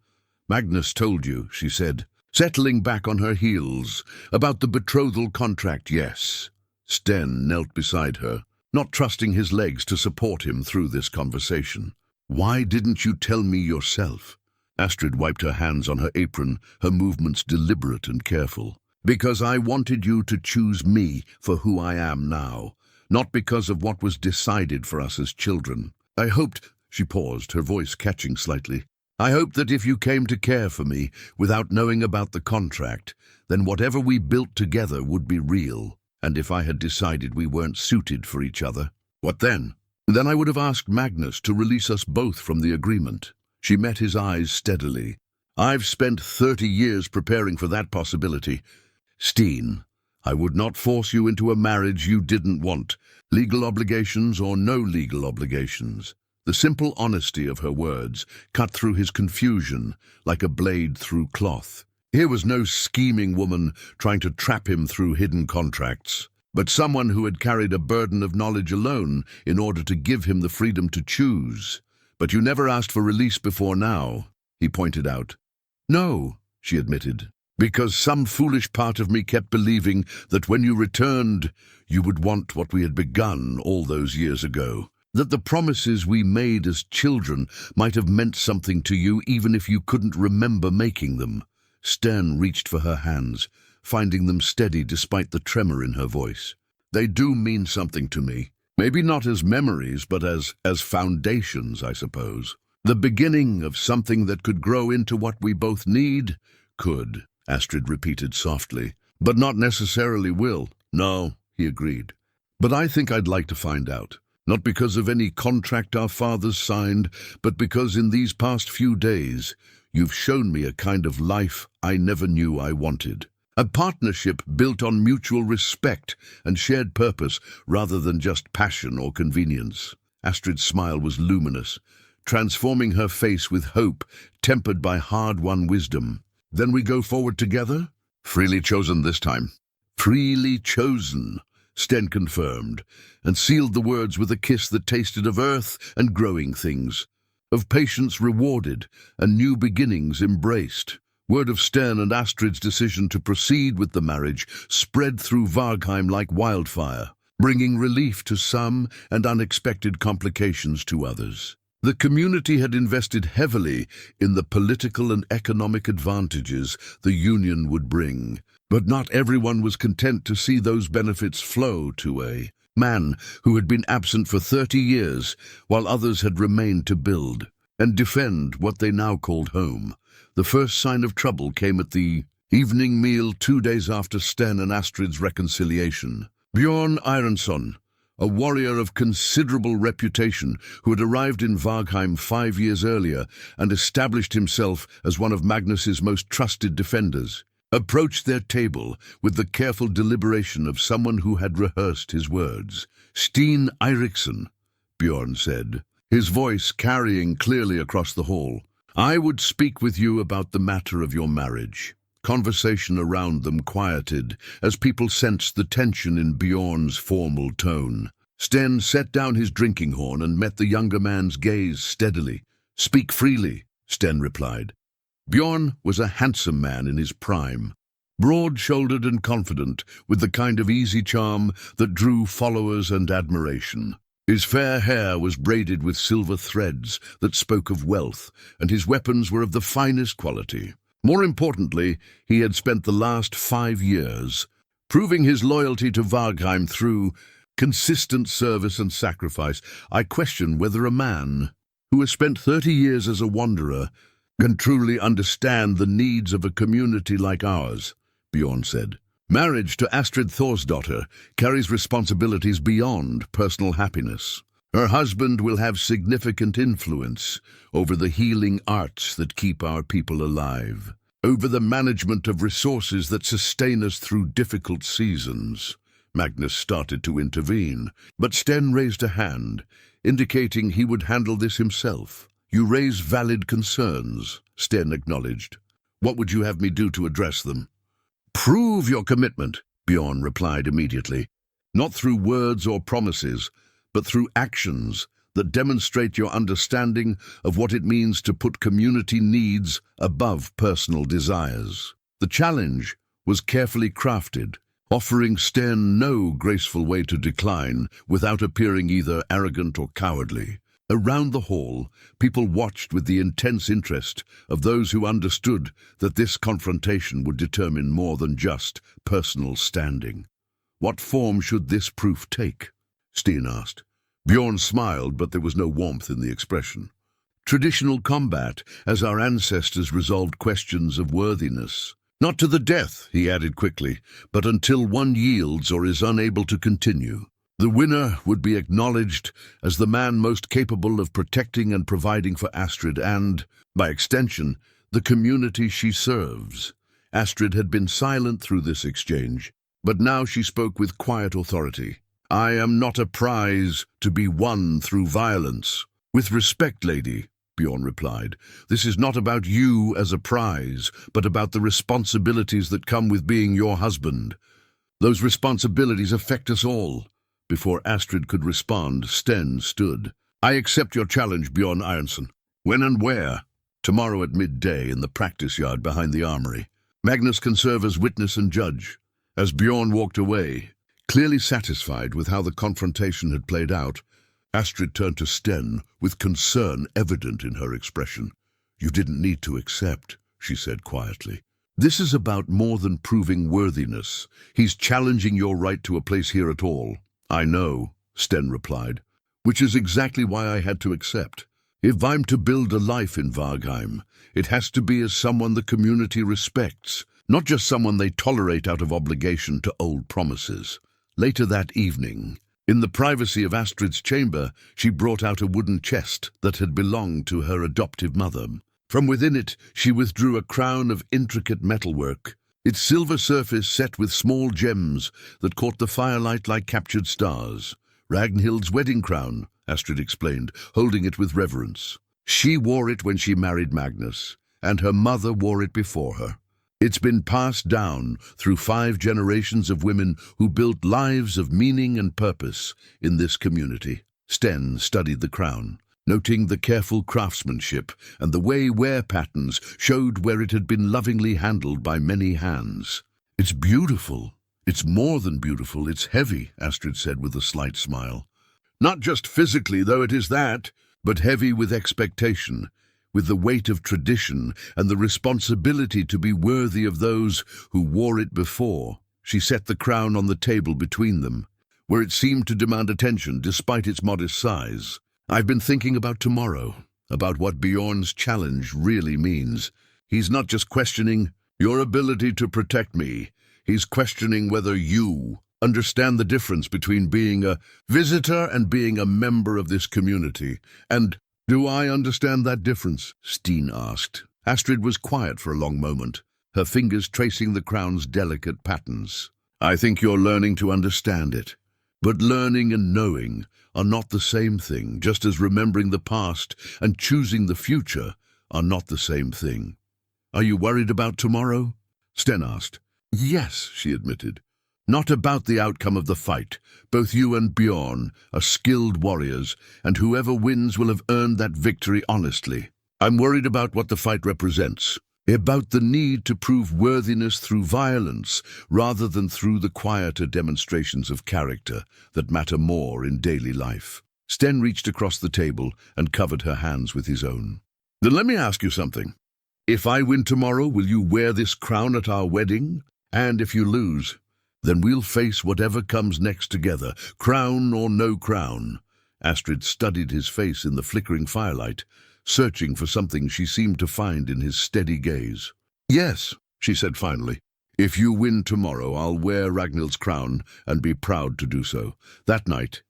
Speaker 1: "Magnus told you," she said, settling back on her heels, "about the betrothal contract, yes." Sten knelt beside her, not trusting his legs to support him through this conversation. "Why didn't you tell me yourself?" Astrid wiped her hands on her apron, her movements deliberate and careful. "Because I wanted you to choose me for who I am now, not because of what was decided for us as children. I hoped," she paused, her voice catching slightly, "I hoped that if you came to care for me without knowing about the contract, then whatever we built together would be real. And if I had decided we weren't suited for each other, what then? Then I would have asked Magnus to release us both from the agreement." She met his eyes steadily. "I've spent 30 years preparing for that possibility. Sten, I would not force you into a marriage you didn't want, legal obligations or no legal obligations." The simple honesty of her words cut through his confusion like a blade through cloth. Here was no scheming woman trying to trap him through hidden contracts, but someone who had carried a burden of knowledge alone in order to give him the freedom to choose. "But you never asked for release before now," he pointed out. "No," she admitted, "because some foolish part of me kept believing that when you returned, you would want what we had begun all those years ago. That the promises we made as children might have meant something to you even if you couldn't remember making them." Sten reached for her hands, finding them steady despite the tremor in her voice. "They do mean something to me. Maybe not as memories, but as foundations, I suppose. The beginning of something that could grow into what we both need." "Could," Astrid repeated softly, "but not necessarily will." "No," he agreed. "But I think I'd like to find out. Not because of any contract our fathers signed, but because in these past few days, you've shown me a kind of life I never knew I wanted. A partnership built on mutual respect and shared purpose rather than just passion or convenience." Astrid's smile was luminous, transforming her face with hope, tempered by hard-won wisdom. "Then we go forward together?" "Freely chosen this time." "Freely chosen," Sten confirmed, and sealed the words with a kiss that tasted of earth and growing things, of patience rewarded and new beginnings embraced. Word of Sten and Astrid's decision to proceed with the marriage spread through Viking like wildfire, bringing relief to some and unexpected complications to others. The community had invested heavily in the political and economic advantages the union would bring, but not everyone was content to see those benefits flow to a man who had been absent for 30 years, while others had remained to build and defend what they now called home. The first sign of trouble came at the evening meal 2 days after Sten and Astrid's reconciliation. Sten Eiriksson, a warrior of considerable reputation who had arrived in Viking 5 years earlier and established himself as one of Magnus's most trusted defenders, approached their table with the careful deliberation of someone who had rehearsed his words. "Sten Eiriksson," Bjorn said, his voice carrying clearly across the hall, "I would speak with you about the matter of your marriage." Conversation around them quieted as people sensed the tension in Bjorn's formal tone. Sten set down his drinking horn and met the younger man's gaze steadily. "Speak freely," Sten replied. Bjorn was a handsome man in his prime, broad-shouldered and confident, with the kind of easy charm that drew followers and admiration. His fair hair was braided with silver threads that spoke of wealth, and his weapons were of the finest quality. More importantly, he had spent the last 5 years proving his loyalty to Vargheim through consistent service and sacrifice. "I question whether a man who has spent 30 years as a wanderer can truly understand the needs of a community like ours," Bjorn said. "Marriage to Astrid Thorsdottir carries responsibilities beyond personal happiness. Her husband will have significant influence over the healing arts that keep our people alive, over the management of resources that sustain us through difficult seasons." Magnus started to intervene, but Sten raised a hand, indicating he would handle this himself. "You raise valid concerns," Sten acknowledged. "What would you have me do to address them?" "Prove your commitment," Bjorn replied immediately. "Not through words or promises, but through actions that demonstrate your understanding of what it means to put community needs above personal desires." The challenge was carefully crafted, offering Sten no graceful way to decline without appearing either arrogant or cowardly. Around the hall, people watched with the intense interest of those who understood that this confrontation would determine more than just personal standing. "What form should this proof take?" Sten asked. Bjorn smiled, but there was no warmth in the expression. "Traditional combat, as our ancestors resolved questions of worthiness. Not to the death," he added quickly, "but until one yields or is unable to continue. The winner would be acknowledged as the man most capable of protecting and providing for Astrid and, by extension, the community she serves." Astrid had been silent through this exchange, but now she spoke with quiet authority. "I am not a prize to be won through violence." "With respect, lady," Bjorn replied, "this is not about you as a prize, but about the responsibilities that come with being your husband. Those responsibilities affect us all." Before Astrid could respond, Sten stood. "I accept your challenge, Bjorn Eiriksson. When and where?" "Tomorrow at midday in the practice yard behind the armory. Magnus can serve as witness and judge." As Bjorn walked away, clearly satisfied with how the confrontation had played out, Astrid turned to Sten with concern evident in her expression. "You didn't need to accept," she said quietly. "This is about more than proving worthiness. He's challenging your right to a place here at all." "I know," Sten replied, "which is exactly why I had to accept. If I'm to build a life in Vargheim, it has to be as someone the community respects, not just someone they tolerate out of obligation to old promises." Later that evening, in the privacy of Astrid's chamber, she brought out a wooden chest that had belonged to her adoptive mother. From within it, she withdrew a crown of intricate metalwork, its silver surface set with small gems that caught the firelight like captured stars. "Ragnhild's wedding crown," Astrid explained, holding it with reverence. "She wore it when she married Magnus, and her mother wore it before her. It's been passed down through 5 generations of women who built lives of meaning and purpose in this community." Sten studied the crown, noting the careful craftsmanship and the way wear patterns showed where it had been lovingly handled by many hands. "It's beautiful. It's more than beautiful, it's heavy," Astrid said with a slight smile. "Not just physically, though it is that, but heavy with expectation, with the weight of tradition and the responsibility to be worthy of those who wore it before." She set the crown on the table between them, where it seemed to demand attention despite its modest size. "I've been thinking about tomorrow, about what Bjorn's challenge really means. He's not just questioning your ability to protect me, he's questioning whether you understand the difference between being a visitor and being a member of this community. And do I understand that difference?" Sten asked. Astrid was quiet for a long moment, her fingers tracing the crown's delicate patterns. "I think you're learning to understand it. But learning and knowing are not the same thing, just as remembering the past and choosing the future are not the same thing." "Are you worried about tomorrow?" Sten asked. "Yes," she admitted. Not about the outcome of the fight. Both you and Bjorn are skilled warriors, and whoever wins will have earned that victory honestly. I'm worried about what the fight represents. About the need to prove worthiness through violence rather than through the quieter demonstrations of character that matter more in daily life. Sten reached across the table and covered her hands with his own. Then let me ask you something. If I win tomorrow, will you wear this crown at our wedding? And if you lose, then we'll face whatever comes next together, crown or no crown. Astrid studied his face in the flickering firelight, searching for something she seemed to find in his steady gaze. Yes, she said finally. If you win tomorrow, I'll wear Ragnhild's crown and be proud to do so. That night,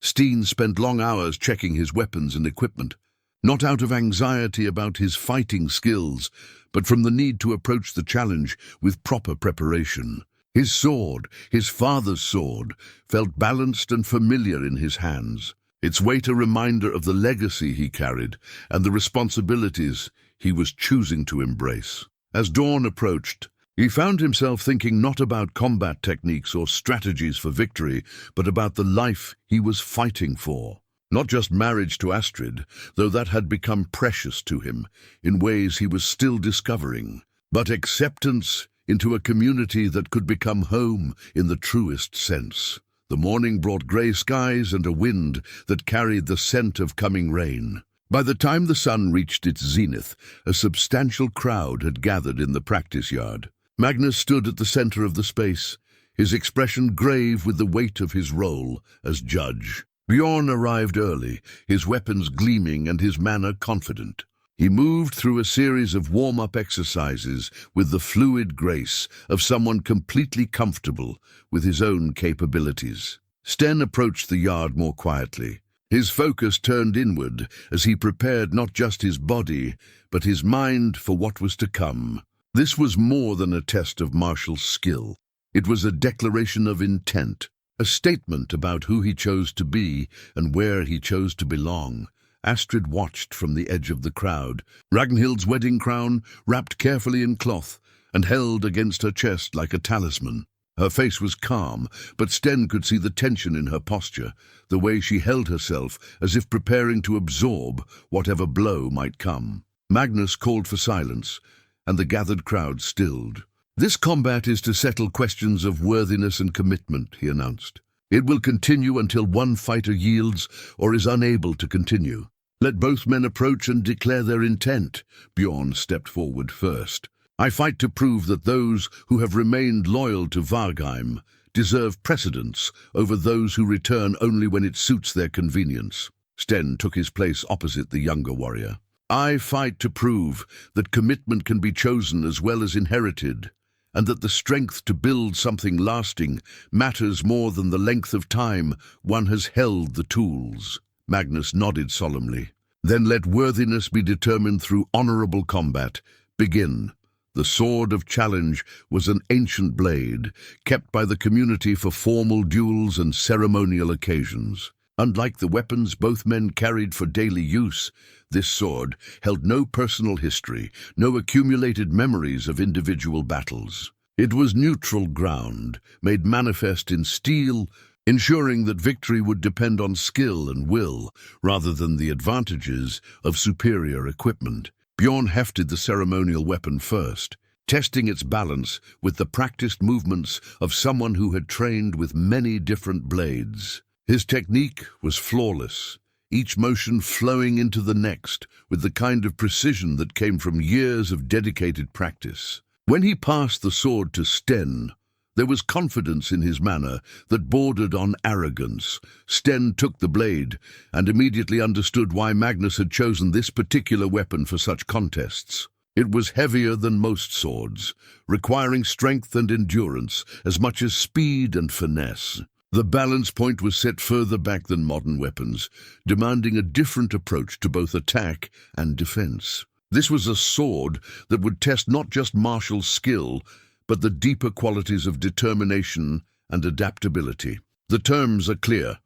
Speaker 1: Sten spent long hours checking his weapons and equipment, not out of anxiety about his fighting skills, but from the need to approach the challenge with proper preparation. His sword, his father's sword, felt balanced and familiar in his hands, its weight a reminder of the legacy he carried and the responsibilities he was choosing to embrace. As dawn approached, he found himself thinking not about combat techniques or strategies for victory, but about the life he was fighting for. Not just marriage to Astrid, though that had become precious to him in ways he was still discovering, but acceptance into a community that could become home in the truest sense. The morning brought grey skies and a wind that carried the scent of coming rain. By the time the sun reached its zenith, a substantial crowd had gathered in the practice yard. Magnus stood at the center of the space, his expression grave with the weight of his role as judge. Bjorn arrived early, his weapons gleaming and his manner confident. He moved through a series of warm-up exercises with the fluid grace of someone completely comfortable with his own capabilities. Sten approached the yard more quietly. His focus turned inward as he prepared not just his body, but his mind for what was to come. This was more than a test of martial skill. It was a declaration of intent, a statement about who he chose to be and where he chose to belong. Astrid watched from the edge of the crowd, Ragnhild's wedding crown wrapped carefully in cloth and held against her chest like a talisman. Her face was calm, but Sten could see the tension in her posture, the way she held herself as if preparing to absorb whatever blow might come. Magnus called for silence, and the gathered crowd stilled. "This combat is to settle questions of worthiness and commitment," he announced. "It will continue until one fighter yields or is unable to continue. Let both men approach and declare their intent." Bjorn stepped forward first. "I fight to prove that those who have remained loyal to Vargheim deserve precedence over those who return only when it suits their convenience." Sten took his place opposite the younger warrior. "I fight to prove that commitment can be chosen as well as inherited, and that the strength to build something lasting matters more than the length of time one has held the tools." Magnus nodded solemnly. "Then let worthiness be determined through honorable combat. Begin." The sword of challenge was an ancient blade, kept by the community for formal duels and ceremonial occasions. Unlike the weapons both men carried for daily use, this sword held no personal history, no accumulated memories of individual battles. It was neutral ground, made manifest in steel, ensuring that victory would depend on skill and will, rather than the advantages of superior equipment. Bjorn hefted the ceremonial weapon first, testing its balance with the practiced movements of someone who had trained with many different blades. His technique was flawless, each motion flowing into the next with the kind of precision that came from years of dedicated practice. When he passed the sword to Sten, there was confidence in his manner that bordered on arrogance. Sten took the blade and immediately understood why Magnus had chosen this particular weapon for such contests. It was heavier than most swords, requiring strength and endurance as much as speed and finesse. The balance point was set further back than modern weapons, demanding a different approach to both attack and defense. This was a sword that would test not just martial skill, but the deeper qualities of determination and adaptability. "The terms are clear,"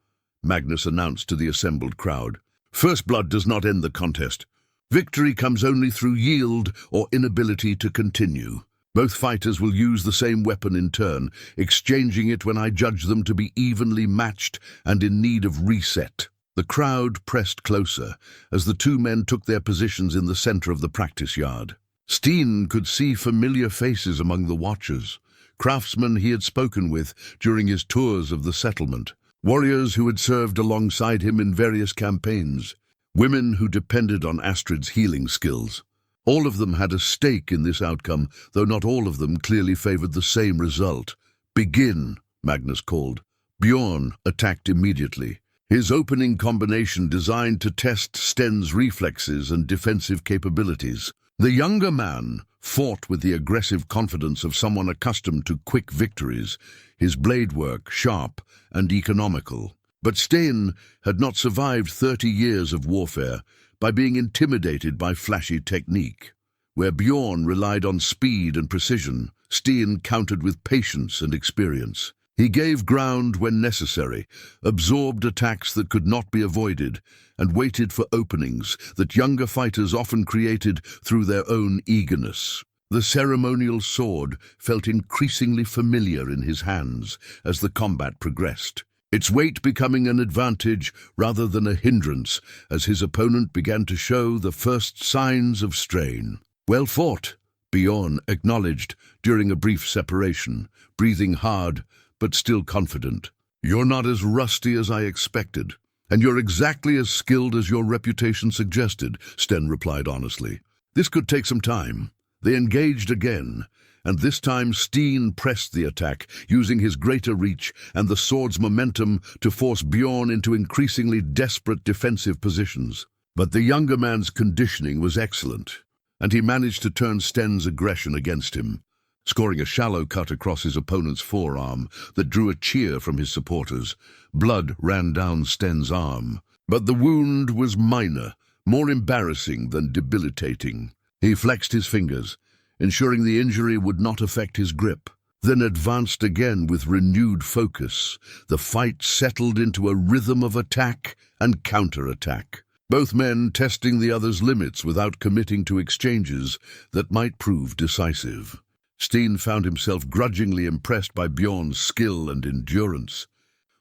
Speaker 1: Magnus announced to the assembled crowd. "First blood does not end the contest. Victory comes only through yield or inability to continue." Both fighters will use the same weapon in turn, exchanging it when I judge them to be evenly matched and in need of reset. The crowd pressed closer as the two men took their positions in the center of the practice yard. Sten could see familiar faces among the watchers, craftsmen he had spoken with during his tours of the settlement, warriors who had served alongside him in various campaigns, women who depended on Astrid's healing skills. All of them had a stake in this outcome, though not all of them clearly favored the same result. "Begin," Magnus called. Bjorn attacked immediately, his opening combination designed to test Sten's reflexes and defensive capabilities. The younger man fought with the aggressive confidence of someone accustomed to quick victories, his blade work sharp and economical. But Sten had not survived 30 years of warfare by being intimidated by flashy technique. Where Bjorn relied on speed and precision, Sten countered with patience and experience. He gave ground when necessary, absorbed attacks that could not be avoided, and waited for openings that younger fighters often created through their own eagerness. The ceremonial sword felt increasingly familiar in his hands as the combat progressed, its weight becoming an advantage rather than a hindrance as his opponent began to show the first signs of strain. "Well fought," Bjorn acknowledged during a brief separation, breathing hard but still confident. "You're not as rusty as I expected, and you're exactly as skilled as your reputation suggested," Sten replied honestly. "This could take some time." They engaged again, and this time Sten pressed the attack, using his greater reach and the sword's momentum to force Bjorn into increasingly desperate defensive positions. But the younger man's conditioning was excellent, and he managed to turn Sten's aggression against him, scoring a shallow cut across his opponent's forearm that drew a cheer from his supporters. Blood ran down Sten's arm, but the wound was minor, more embarrassing than debilitating. He flexed his fingers, ensuring the injury would not affect his grip, then advanced again with renewed focus. The fight settled into a rhythm of attack and counterattack, both men testing the other's limits without committing to exchanges that might prove decisive. Sten found himself grudgingly impressed by Bjorn's skill and endurance,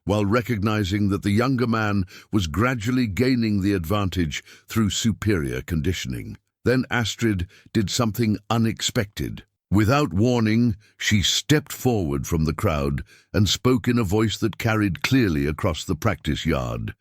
Speaker 1: while recognizing that the younger man was gradually gaining the advantage through superior conditioning. Then Astrid did something unexpected. Without warning, she stepped forward from the crowd and spoke in a voice that carried clearly across the practice yard.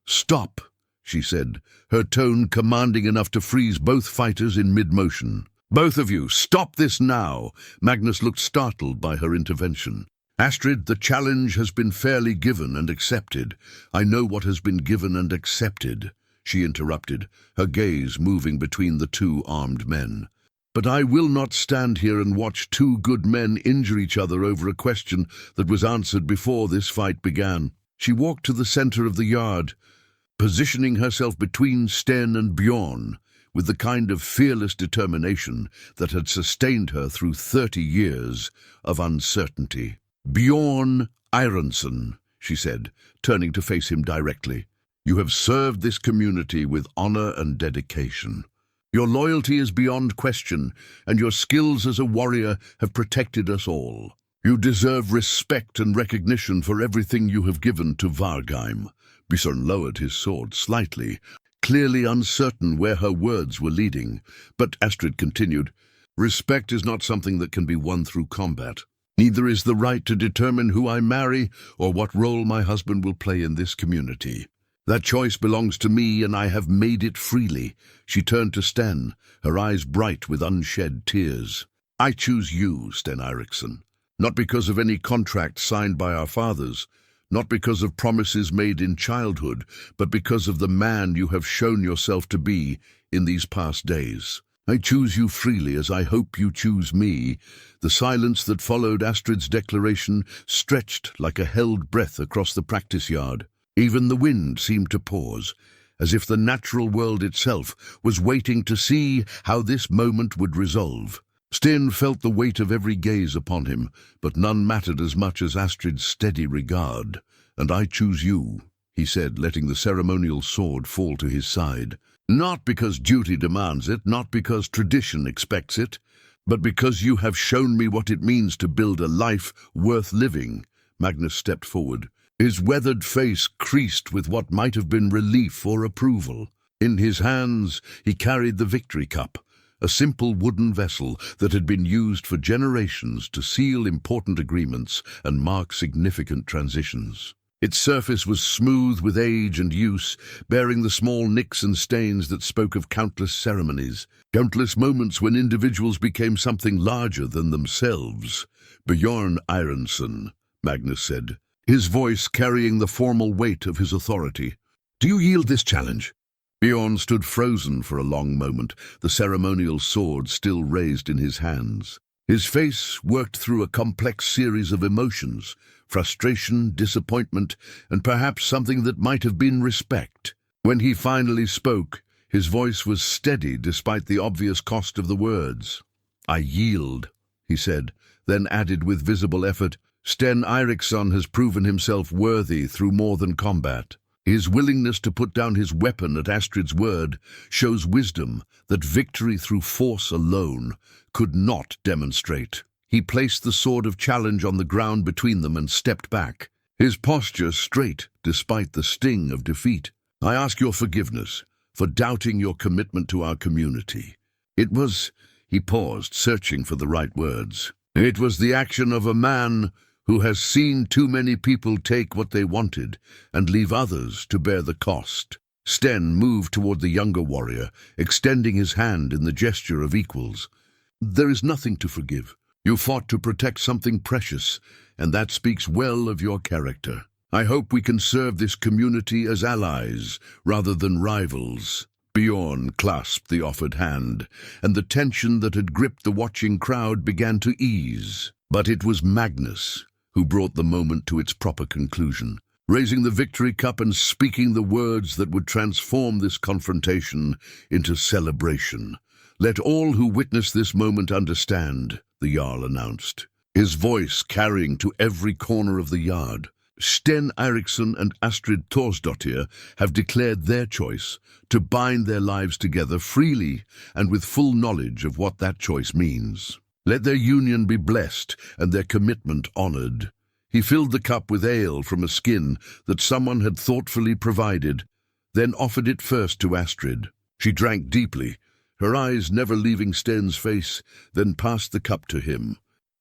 Speaker 1: "Stop," she said, her tone commanding enough to freeze both fighters in mid-motion. "Both of you, stop this now!" Magnus looked startled by her intervention. "Astrid, the challenge has been fairly given and accepted. I know what has been given and accepted," she interrupted, her gaze moving between the two armed men. "But I will not stand here and watch two good men injure each other over a question that was answered before this fight began." She walked to the center of the yard, positioning herself between Sten and Bjorn, with the kind of fearless determination that had sustained her through 30 years of uncertainty. "Bjorn Eiriksson," she said, turning to face him directly. "You have served this community with honor and dedication. Your loyalty is beyond question, and your skills as a warrior have protected us all. You deserve respect and recognition for everything you have given to Vargheim." Bjorn lowered his sword slightly, clearly uncertain where her words were leading. But Astrid continued, "Respect is not something that can be won through combat. Neither is the right to determine who I marry or what role my husband will play in this community. That choice belongs to me, and I have made it freely." She turned to Sten, her eyes bright with unshed tears. "I choose you, Sten Eiriksson, not because of any contract signed by our fathers, not because of promises made in childhood, but because of the man you have shown yourself to be in these past days. I choose you freely as I hope you choose me." The silence that followed Astrid's declaration stretched like a held breath across the practice yard. Even the wind seemed to pause, as if the natural world itself was waiting to see how this moment would resolve. Sten felt the weight of every gaze upon him, but none mattered as much as Astrid's steady regard. "And I choose you," he said, letting the ceremonial sword fall to his side. "Not because duty demands it, not because tradition expects it, but because you have shown me what it means to build a life worth living." Magnus stepped forward. His weathered face creased with what might have been relief or approval. In his hands he carried the victory cup, a simple wooden vessel that had been used for generations to seal important agreements and mark significant transitions. Its surface was smooth with age and use, bearing the small nicks and stains that spoke of countless ceremonies, countless moments when individuals became something larger than themselves. "Bjorn Eiriksson," Magnus said, his voice carrying the formal weight of his authority. "Do you yield this challenge?" Bjorn stood frozen for a long moment, the ceremonial sword still raised in his hands. His face worked through a complex series of emotions: frustration, disappointment, and perhaps something that might have been respect. When he finally spoke, his voice was steady despite the obvious cost of the words. "I yield," he said, then added with visible effort, "Sten Eiriksson has proven himself worthy through more than combat. His willingness to put down his weapon at Astrid's word shows wisdom that victory through force alone could not demonstrate." He placed the sword of challenge on the ground between them and stepped back, his posture straight despite the sting of defeat. "I ask your forgiveness for doubting your commitment to our community. It was—" he paused, searching for the right words. "It was the action of a man who has seen too many people take what they wanted and leave others to bear the cost." Sten moved toward the younger warrior, extending his hand in the gesture of equals. "There is nothing to forgive. You fought to protect something precious, and that speaks well of your character. I hope we can serve this community as allies rather than rivals." Bjorn clasped the offered hand, and the tension that had gripped the watching crowd began to ease. But it was Magnus who brought the moment to its proper conclusion, raising the victory cup and speaking the words that would transform this confrontation into celebration. "Let all who witness this moment understand," the Jarl announced, his voice carrying to every corner of the yard. "Sten Eiriksson and Astrid Thorsdottir have declared their choice to bind their lives together freely and with full knowledge of what that choice means. Let their union be blessed and their commitment honored." He filled the cup with ale from a skin that someone had thoughtfully provided, then offered it first to Astrid. She drank deeply, her eyes never leaving Sten's face, then passed the cup to him.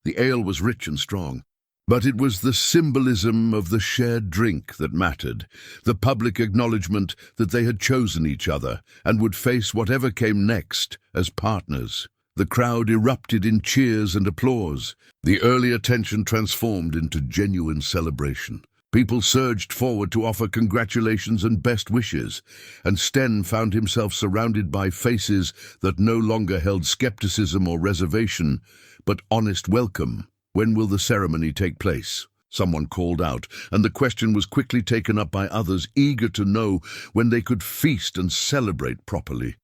Speaker 1: The ale was rich and strong, but it was the symbolism of the shared drink that mattered, the public acknowledgement that they had chosen each other and would face whatever came next as partners. The crowd erupted in cheers and applause. The earlier tension transformed into genuine celebration. People surged forward to offer congratulations and best wishes, and Sten found himself surrounded by faces that no longer held skepticism or reservation, but honest welcome. "When will the ceremony take place?" someone called out, and the question was quickly taken up by others, eager to know when they could feast and celebrate properly.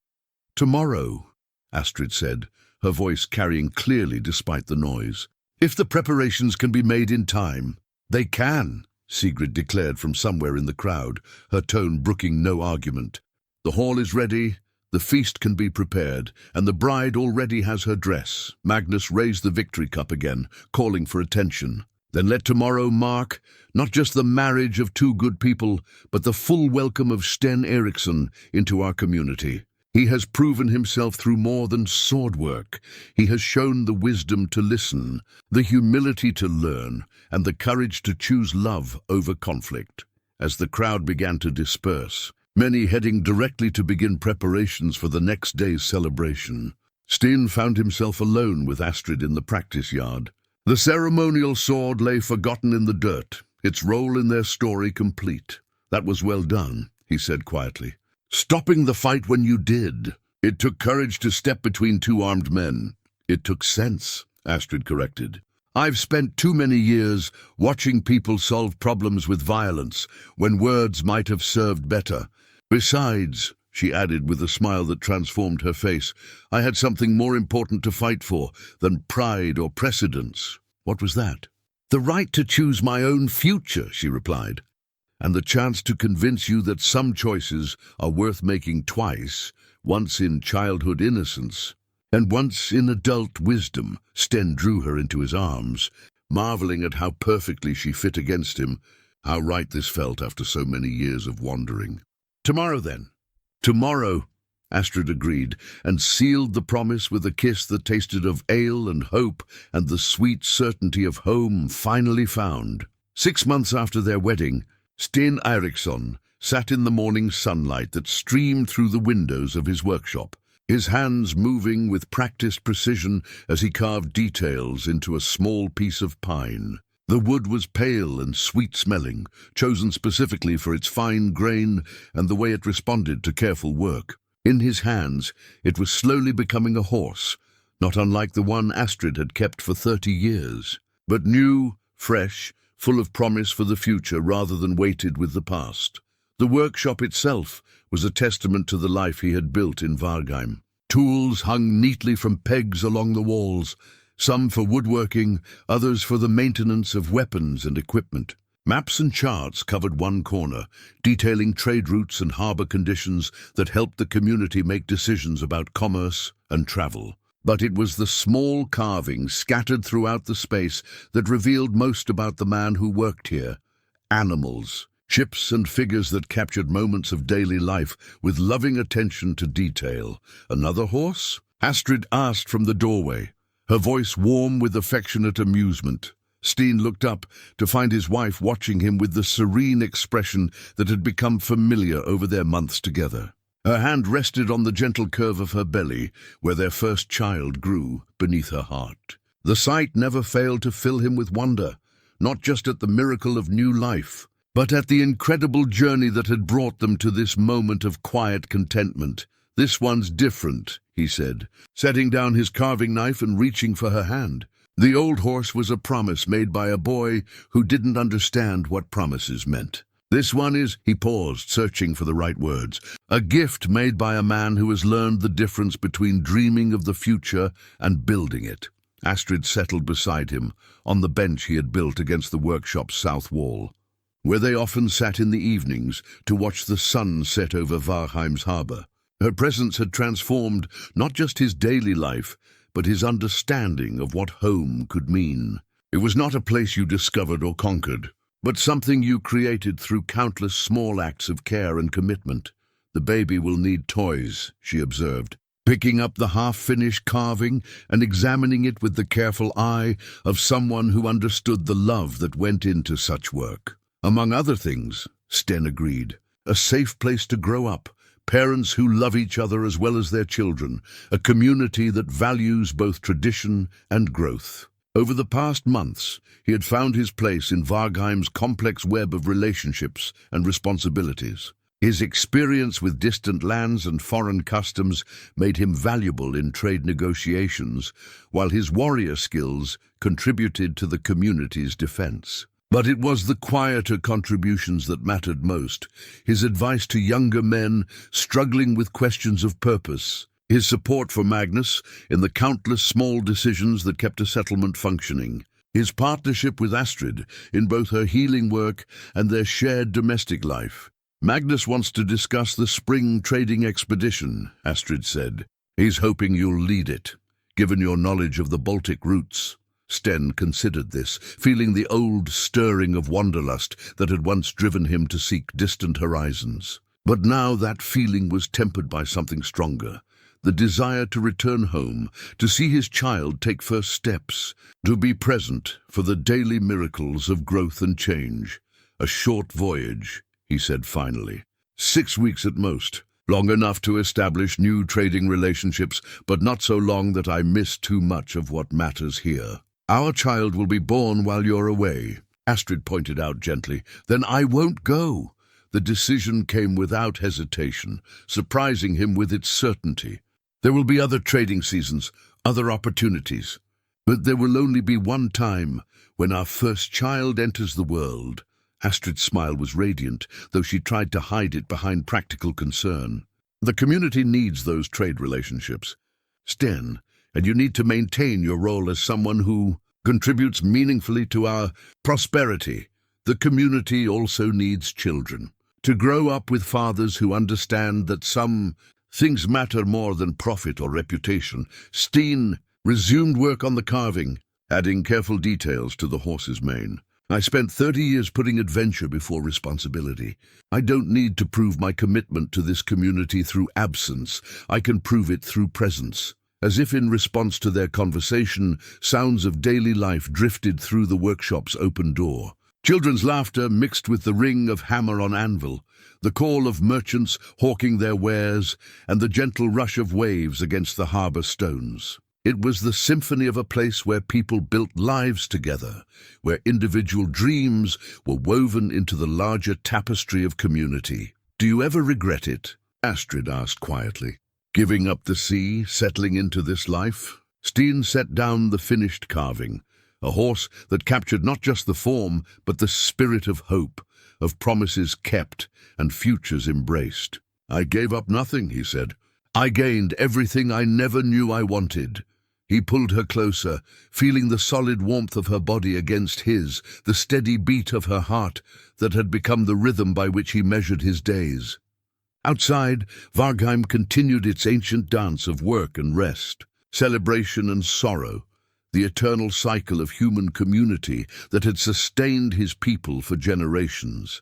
Speaker 1: "Tomorrow," Astrid said, her voice carrying clearly despite the noise. "If the preparations can be made in time." "They can," Sigrid declared from somewhere in the crowd, her tone brooking no argument. "The hall is ready, the feast can be prepared, and the bride already has her dress." Magnus raised the victory cup again, calling for attention. "Then let tomorrow mark not just the marriage of two good people, but the full welcome of Sten Eiriksson into our community. He has proven himself through more than sword work. He has shown the wisdom to listen, the humility to learn, and the courage to choose love over conflict." As the crowd began to disperse, many heading directly to begin preparations for the next day's celebration, Sten found himself alone with Astrid in the practice yard. The ceremonial sword lay forgotten in the dirt, its role in their story complete. "That was well done," he said quietly. "Stopping the fight when you did. It took courage to step between two armed men." "It took sense," Astrid corrected. "I've spent too many years watching people solve problems with violence when words might have served better. Besides," she added with a smile that transformed her face, "I had something more important to fight for than pride or precedence." "What was that?" "The right to choose my own future," she replied. "And the chance to convince you that some choices are worth making twice, once in childhood innocence." And once in adult wisdom, Sten drew her into his arms, marveling at how perfectly she fit against him. How right this felt after so many years of wandering. "Tomorrow, then." "Tomorrow," Astrid agreed, and sealed the promise with a kiss that tasted of ale and hope and the sweet certainty of home finally found. 6 months after their wedding, Sten Eiriksson sat in the morning sunlight that streamed through the windows of his workshop, his hands moving with practiced precision as he carved details into a small piece of pine. The wood was pale and sweet-smelling, chosen specifically for its fine grain and the way it responded to careful work. In his hands, it was slowly becoming a horse, not unlike the one Astrid had kept for 30 years, but new, fresh, full of promise for the future rather than weighted with the past. The workshop itself was a testament to the life he had built in Viking. Tools hung neatly from pegs along the walls, some for woodworking, others for the maintenance of weapons and equipment. Maps and charts covered one corner, detailing trade routes and harbor conditions that helped the community make decisions about commerce and travel. But it was the small carvings scattered throughout the space that revealed most about the man who worked here. Animals, ships and figures that captured moments of daily life with loving attention to detail. "Another horse?" Astrid asked from the doorway, her voice warm with affectionate amusement. Sten looked up to find his wife watching him with the serene expression that had become familiar over their months together. Her hand rested on the gentle curve of her belly, where their first child grew beneath her heart. The sight never failed to fill him with wonder, not just at the miracle of new life, but at the incredible journey that had brought them to this moment of quiet contentment. "This one's different," he said, setting down his carving knife and reaching for her hand. The old horse was a promise made by a boy who didn't understand what promises meant. "This one is," he paused, searching for the right words, "a gift made by a man who has learned the difference between dreaming of the future and building it." Astrid settled beside him, on the bench he had built against the workshop's south wall, where they often sat in the evenings to watch the sun set over Varheim's harbour. Her presence had transformed not just his daily life, but his understanding of what home could mean. It was not a place you discovered or conquered, but something you created through countless small acts of care and commitment. "The baby will need toys," she observed, picking up the half-finished carving and examining it with the careful eye of someone who understood the love that went into such work. "Among other things," Sten agreed, "a safe place to grow up, parents who love each other as well as their children, a community that values both tradition and growth." Over the past months, he had found his place in Vargheim's complex web of relationships and responsibilities. His experience with distant lands and foreign customs made him valuable in trade negotiations, while his warrior skills contributed to the community's defense. But it was the quieter contributions that mattered most, his advice to younger men struggling with questions of purpose, his support for Magnus in the countless small decisions that kept a settlement functioning, his partnership with Astrid in both her healing work and their shared domestic life. "Magnus wants to discuss the spring trading expedition," Astrid said. "He's hoping you'll lead it, given your knowledge of the Baltic routes." Sten considered this, feeling the old stirring of wanderlust that had once driven him to seek distant horizons. But now that feeling was tempered by something stronger, the desire to return home, to see his child take first steps, to be present for the daily miracles of growth and change. "A short voyage," he said finally. 6 weeks at most. Long enough to establish new trading relationships, but not so long that I miss too much of what matters here. "Our child will be born while you're away," Astrid pointed out gently. "Then I won't go." The decision came without hesitation, surprising him with its certainty. "There will be other trading seasons, other opportunities. But there will only be one time when our first child enters the world." Astrid's smile was radiant, though she tried to hide it behind practical concern. "The community needs those trade relationships, Sten, and you need to maintain your role as someone who contributes meaningfully to our prosperity. The community also needs children, to grow up with fathers who understand that some Things matter more than profit or reputation. Sten resumed work on the carving, adding careful details to the horse's mane. I spent 30 years putting adventure before responsibility. I don't need to prove my commitment to this community through absence. I can prove it through presence. As if in response to their conversation, sounds of daily life drifted through the workshop's open door. Children's laughter mixed with the ring of hammer on anvil, the call of merchants hawking their wares, and the gentle rush of waves against the harbor stones. It was the symphony of a place where people built lives together, where individual dreams were woven into the larger tapestry of community. "Do you ever regret it?" Astrid asked quietly. "Giving up the sea, settling into this life?" Sten set down the finished carving, a horse that captured not just the form, but the spirit of hope, of promises kept and futures embraced. "I gave up nothing," he said. "I gained everything I never knew I wanted." He pulled her closer, feeling the solid warmth of her body against his, the steady beat of her heart that had become the rhythm by which he measured his days. Outside, Viking continued its ancient dance of work and rest, celebration and sorrow, the eternal cycle of human community that had sustained his people for generations.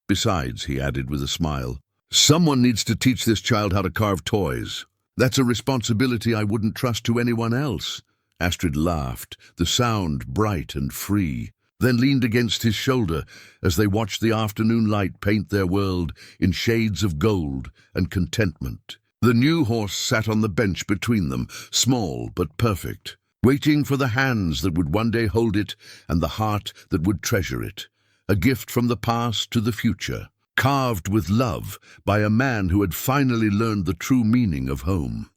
Speaker 1: "Besides," he added with a smile, "someone needs to teach this child how to carve toys. That's a responsibility I wouldn't trust to anyone else." Astrid laughed, the sound bright and free, then leaned against his shoulder as they watched the afternoon light paint their world in shades of gold and contentment. The new horse sat on the bench between them, small but perfect, waiting for the hands that would one day hold it and the heart that would treasure it, a gift from the past to the future, carved with love by a man who had finally learned the true meaning of home.